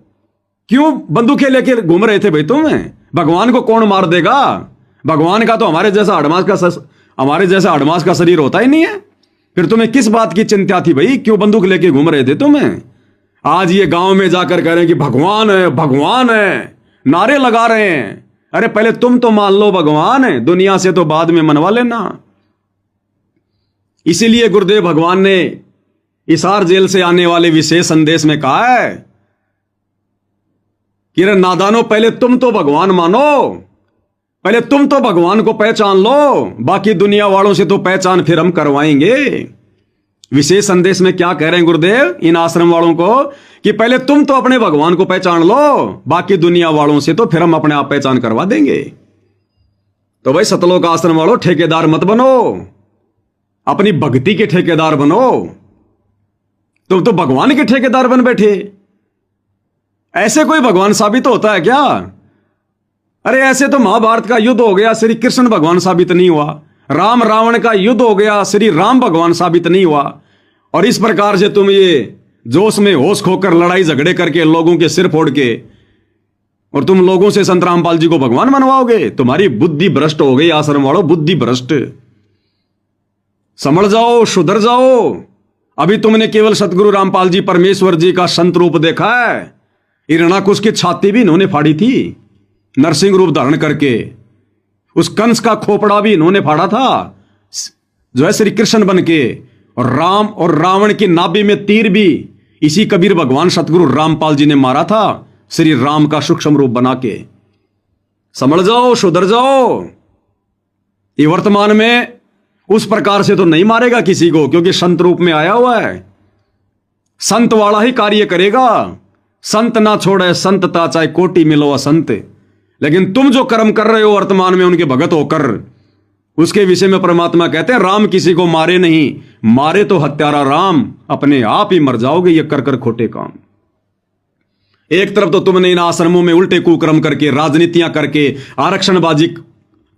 क्यों बंदूकें लेके घूम रहे थे भाई तुम? भगवान को कौन मार देगा? भगवान का तो हमारे जैसा अडमास का शरीर होता ही नहीं है। फिर तुम्हें किस बात की चिंता थी भाई? क्यों बंदूक लेके घूम रहे थे तुम? आज ये गांव में जाकर कह रहे हैं कि भगवान है, भगवान है, नारे लगा रहे हैं। अरे पहले तुम तो मान लो भगवान है, दुनिया से तो बाद में मनवा लेना। इसीलिए गुरुदेव भगवान ने हिसार जेल से आने वाले विशेष संदेश में कहा है कि रे नादानो, पहले तुम तो भगवान मानो, पहले तुम तो भगवान को पहचान लो, बाकी दुनिया वालों से तो पहचान फिर हम करवाएंगे। विशेष संदेश में क्या कह रहे हैं गुरुदेव इन आश्रम वालों को कि पहले तुम तो अपने भगवान को पहचान लो, बाकी दुनिया वालों से तो फिर हम अपने आप पहचान करवा देंगे। तो भाई सतलोक आश्रम वालों, ठेकेदार मत बनो, अपनी भक्ति के ठेकेदार बनो। तुम तो भगवान के ठेकेदार बन बैठे। ऐसे कोई भगवान साबित होता है क्या? अरे ऐसे तो महाभारत का युद्ध हो गया, श्री कृष्ण भगवान साबित नहीं हुआ। राम रावण का युद्ध हो गया, श्री राम भगवान साबित नहीं हुआ। और इस प्रकार से तुम ये जोश में होश खोकर लड़ाई झगड़े करके लोगों के सिर फोड़ के और तुम लोगों से संत रामपाल जी को भगवान मनवाओगे? तुम्हारी बुद्धि भ्रष्ट हो गई आश्रम वालों, बुद्धि भ्रष्ट। संभल जाओ, सुधर जाओ। अभी तुमने केवल सतगुरु रामपाल जी परमेश्वर जी का संत रूप देखा है। हिरणाकुश की छाती भी इन्होंने फाड़ी थी नरसिंह रूप धारण करके। उस कंस का खोपड़ा भी इन्होंने फाड़ा था जो है श्री कृष्ण बन के। और राम और रावण की नाभि में तीर भी इसी कबीर भगवान सतगुरु रामपाल जी ने मारा था, श्री राम का सूक्ष्म रूप बना के। समझ जाओ, सुधर जाओ। ये वर्तमान में उस प्रकार से तो नहीं मारेगा किसी को, क्योंकि संत रूप में आया हुआ है। संत वाला ही कार्य करेगा। संत ना छोड़े संतता, चाहे कोटि मिलो असंत। लेकिन तुम जो कर्म कर रहे हो वर्तमान में उनके भगत होकर, उसके विषय में परमात्मा कहते हैं राम किसी को मारे नहीं, मारे तो हत्यारा राम, अपने आप ही मर जाओगे ये कर कर खोटे काम। एक तरफ तो तुमने इन आश्रमों में उल्टे कुकर्म करके, राजनीतियां करके, आरक्षणबाजी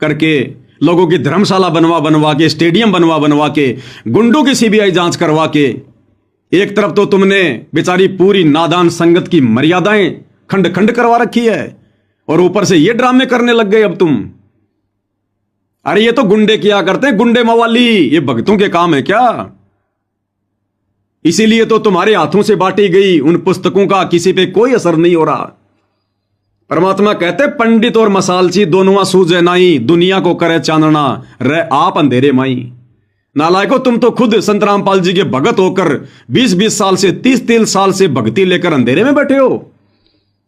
करके, लोगों की धर्मशाला बनवा के, स्टेडियम बनवा के, गुंडों की सीबीआई जांच करवा के, एक तरफ तो तुमने बेचारी पूरी नादान संगत की मर्यादाएं खंड खंड करवा रखी है, और ऊपर से ये ड्रामे करने लग गए अब तुम। अरे ये तो गुंडे किया करते हैं, गुंडे मवाली, ये भक्तों के काम है क्या? इसीलिए तो तुम्हारे हाथों से बांटी गई उन पुस्तकों का किसी पे कोई असर नहीं हो रहा। परमात्मा कहते पंडित और मसालची दोनों सूझे नाई, दुनिया को करे चांदना, रह आप अंधेरे माई। नालायको, तुम तो खुद संत रामपाल जी के भगत होकर 20-20 साल से 30-30 साल से भक्ति लेकर अंधेरे में बैठे हो,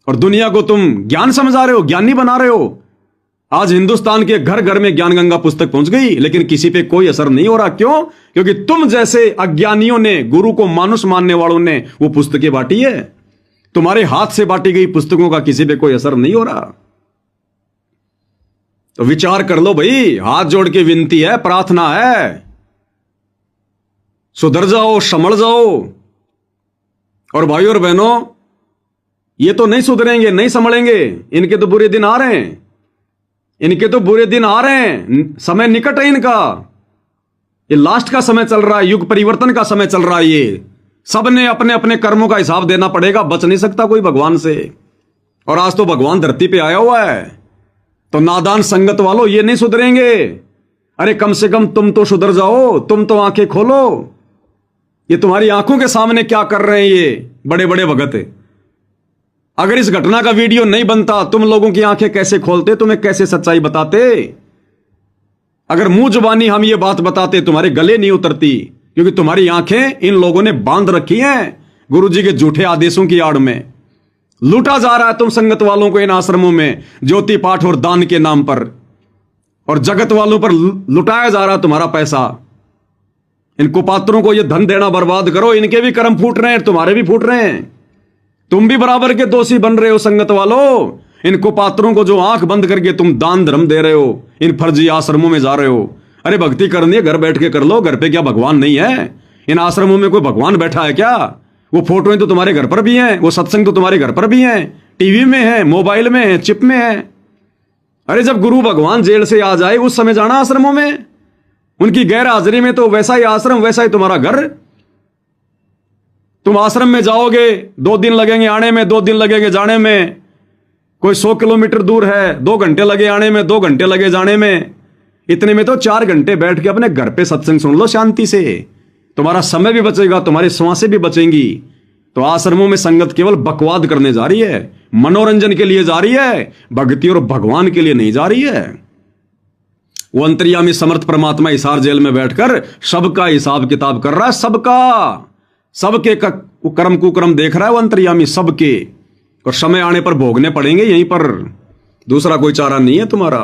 और दुनिया को तुम ज्ञान समझा रहे हो, ज्ञानी बना रहे हो। आज हिंदुस्तान के घर घर में ज्ञान गंगा पुस्तक पहुंच गई, लेकिन किसी पे कोई असर नहीं हो रहा। क्यों? क्योंकि तुम जैसे अज्ञानियों ने, गुरु को मानुष मानने वालों ने वो पुस्तकें बांटी है। तुम्हारे हाथ से बांटी गई पुस्तकों का किसी पे कोई असर नहीं हो रहा। तो विचार कर लो भाई, हाथ जोड़ के विनती है, प्रार्थना है, सुधर जाओ, संभल जाओ। और भाइयों और बहनों, ये तो नहीं सुधरेंगे, नहीं संभलेंगे, इनके तो बुरे दिन आ रहे हैं, इनके तो बुरे दिन आ रहे हैं, समय निकट है इनका। ये लास्ट का समय चल रहा है, युग परिवर्तन का समय चल रहा है। ये सबने अपने अपने कर्मों का हिसाब देना पड़ेगा, बच नहीं सकता कोई भगवान से। और आज तो भगवान धरती पे आया हुआ है, तो नादान संगत वालों ये नहीं सुधरेंगे। अरे कम से कम तुम तो सुधर जाओ, तुम तो आंखें खोलो। ये तुम्हारी आंखों के सामने क्या कर रहे हैं ये बड़े बड़े भगत? अगर इस घटना का वीडियो नहीं बनता, तुम लोगों की आंखें कैसे खोलते, तुम्हें कैसे सच्चाई बताते? अगर मुंह जुबानी हम ये बात बताते, तुम्हारे गले नहीं उतरती, क्योंकि तुम्हारी आंखें इन लोगों ने बांध रखी हैं गुरुजी के झूठे आदेशों की आड़ में। लूटा जा रहा है तुम संगत वालों को इन आश्रमों में ज्योति पाठ और दान के नाम पर, और जगत वालों पर लुटाया जा रहा है तुम्हारा पैसा। इन कुपात्रों को ये धन देना बर्बाद करो, इनके भी कर्म फूट रहे हैं, तुम्हारे भी फूट रहे हैं, तुम भी बराबर के दोषी बन रहे हो। संगत वालों, इन कुपात्रों को जो आंख बंद करके तुम दान धर्म दे रहे हो, इन फर्जी आश्रमों में जा रहे हो। अरे भक्ति करनी है घर बैठ के कर लो, घर पे क्या भगवान नहीं है? इन आश्रमों में कोई भगवान बैठा है क्या? वो फोटोएं तो तुम्हारे घर पर भी हैं, वो सत्संग तो तुम्हारे घर पर भी हैं, टीवी में है, मोबाइल में है, चिप में है। अरे जब गुरु भगवान जेल से आ जाए उस समय जाना आश्रमों में, उनकी गैर हाजिरी में तो वैसा ही आश्रम, वैसा ही तुम्हारा घर। तुम आश्रम में जाओगे, 2 दिन लगेंगे आने में, 2 दिन लगेंगे जाने में। कोई 100 किलोमीटर दूर है, 2 घंटे लगे आने में, 2 घंटे लगे जाने में। इतने में तो 4 घंटे बैठ के अपने घर पे सत्संग सुन लो शांति से, तुम्हारा समय भी बचेगा, तुम्हारी श्वासें भी बचेंगी। तो आश्रमों में संगत केवल बकवाद करने जा रही है, मनोरंजन के लिए जा रही है, भक्ति और भगवान के लिए नहीं जा रही है। वो अंतर्यामी समर्थ परमात्मा हिसार जेल में बैठकर सबका हिसाब किताब कर रहा है, सबके कर्म कुकर्म देख रहा है वो अंतर्यामी, सबके। और समय आने पर भोगने पड़ेंगे यहीं पर, दूसरा कोई चारा नहीं है तुम्हारा।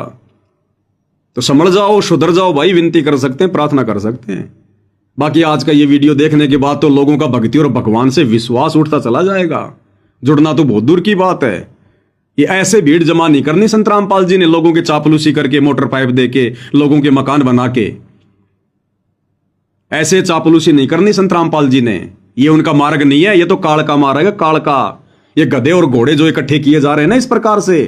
तो संभल जाओ, सुधर जाओ भाई, विनती कर सकते हैं, प्रार्थना कर सकते हैं। बाकी आज का ये वीडियो देखने के बाद तो लोगों का भक्ति और भगवान से विश्वास उठता चला जाएगा, जुड़ना तो बहुत दूर की बात है। ये ऐसे भीड़ जमा नहीं करनी संत रामपाल जी ने, लोगों के चापलूसी करके, मोटर पाइप देके, लोगों के मकान बना के। ऐसे चापलूसी नहीं करनी संत रामपाल जी ने, ये उनका मार्ग नहीं है, ये तो काल का मार्ग है, काल का। ये गधे और घोड़े जो इकट्ठे किए जा रहे हैं ना इस प्रकार से,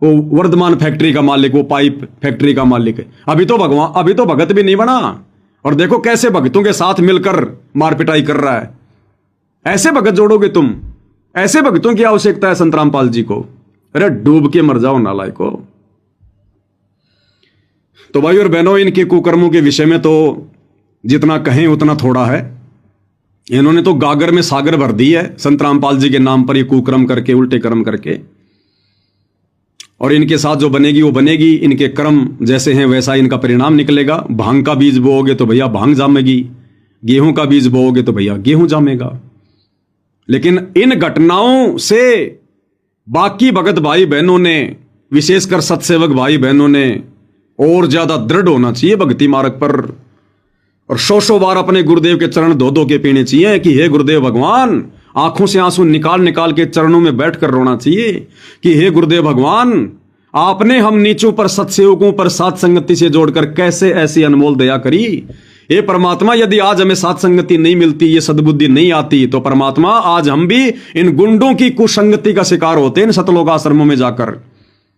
वो वर्धमान फैक्ट्री का मालिक, वो पाइप फैक्ट्री का मालिक, अभी तो भगत भी नहीं बना, और देखो कैसे भगतों के साथ मिलकर मारपिटाई कर रहा है। ऐसे भगत जोड़ोगे तुम? ऐसे भक्तों की आवश्यकता है संत रामपाल जी को? अरे डूब के मर जाओ नालायको। तो भाई और बहनों, इनके कुकर्मों के विषय में तो जितना कहें उतना थोड़ा है। इन्होंने तो गागर में सागर भर दी है संत रामपाल जी के नाम पर, ये कुकर्म करके, उल्टे कर्म करके। और इनके साथ जो बनेगी वो बनेगी, इनके कर्म जैसे हैं वैसा इनका परिणाम निकलेगा। भांग का बीज बोओगे तो भैया भांग जामेगी, गेहूं का बीज बोओगे तो भैया गेहूं जामेगा। लेकिन इन घटनाओं से बाकी भगत भाई बहनों ने, विशेषकर सत्सेवक भाई बहनों ने और ज्यादा दृढ़ होना चाहिए भक्ति मार्ग पर, और 100 बार अपने गुरुदेव के चरण धो के पीने चाहिए कि हे गुरुदेव भगवान, आंखों से आंसू निकाल निकाल के चरणों में बैठकर रोना चाहिए कि हे गुरुदेव भगवान, आपने हम नीचों पर, सत्सेवकों पर साथ संगति से जोड़कर कैसे ऐसी अनमोल दया करी। हे परमात्मा, यदि आज हमें साथ संगति नहीं मिलती, ये सद्बुद्धि नहीं आती, तो परमात्मा आज हम भी इन गुंडों की कुसंगति का शिकार होते इन सतलोक आश्रमों में जाकर,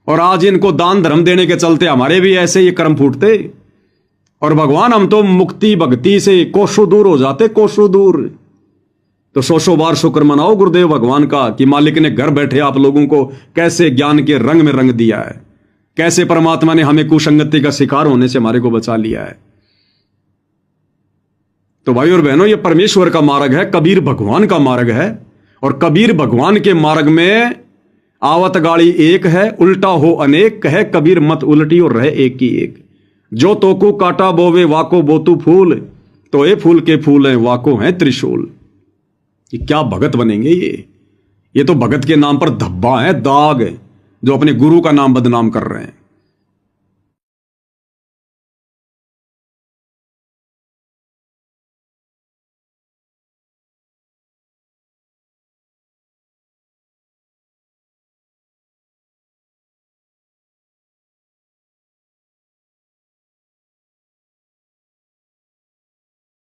और आज इनको दान धर्म देने के चलते हमारे भी ऐसे ये कर्म फूटते, और भगवान हम तो मुक्ति भक्ति से कोसों दूर हो जाते, कोसों दूर। तो 100 बार शुक्र मनाओ गुरुदेव भगवान का कि मालिक ने घर बैठे आप लोगों को कैसे ज्ञान के रंग में रंग दिया है, कैसे परमात्मा ने हमें कुसंगति का शिकार होने से हमारे को बचा लिया है। तो भाई और बहनों, ये परमेश्वर का मार्ग है, कबीर भगवान का मार्ग है, और कबीर भगवान के मार्ग में आवत गाड़ी एक है, उल्टा हो अनेक, कहे कबीर मत उल्टी और रहे एक ही एक। जो तोकू काटा बोवे वाको बोतू फूल, तो ये फूल के फूल हैं वाको हैं त्रिशूल। ये क्या भगत बनेंगे ये तो भगत के नाम पर धब्बा है, दाग, जो अपने गुरु का नाम बदनाम कर रहे हैं।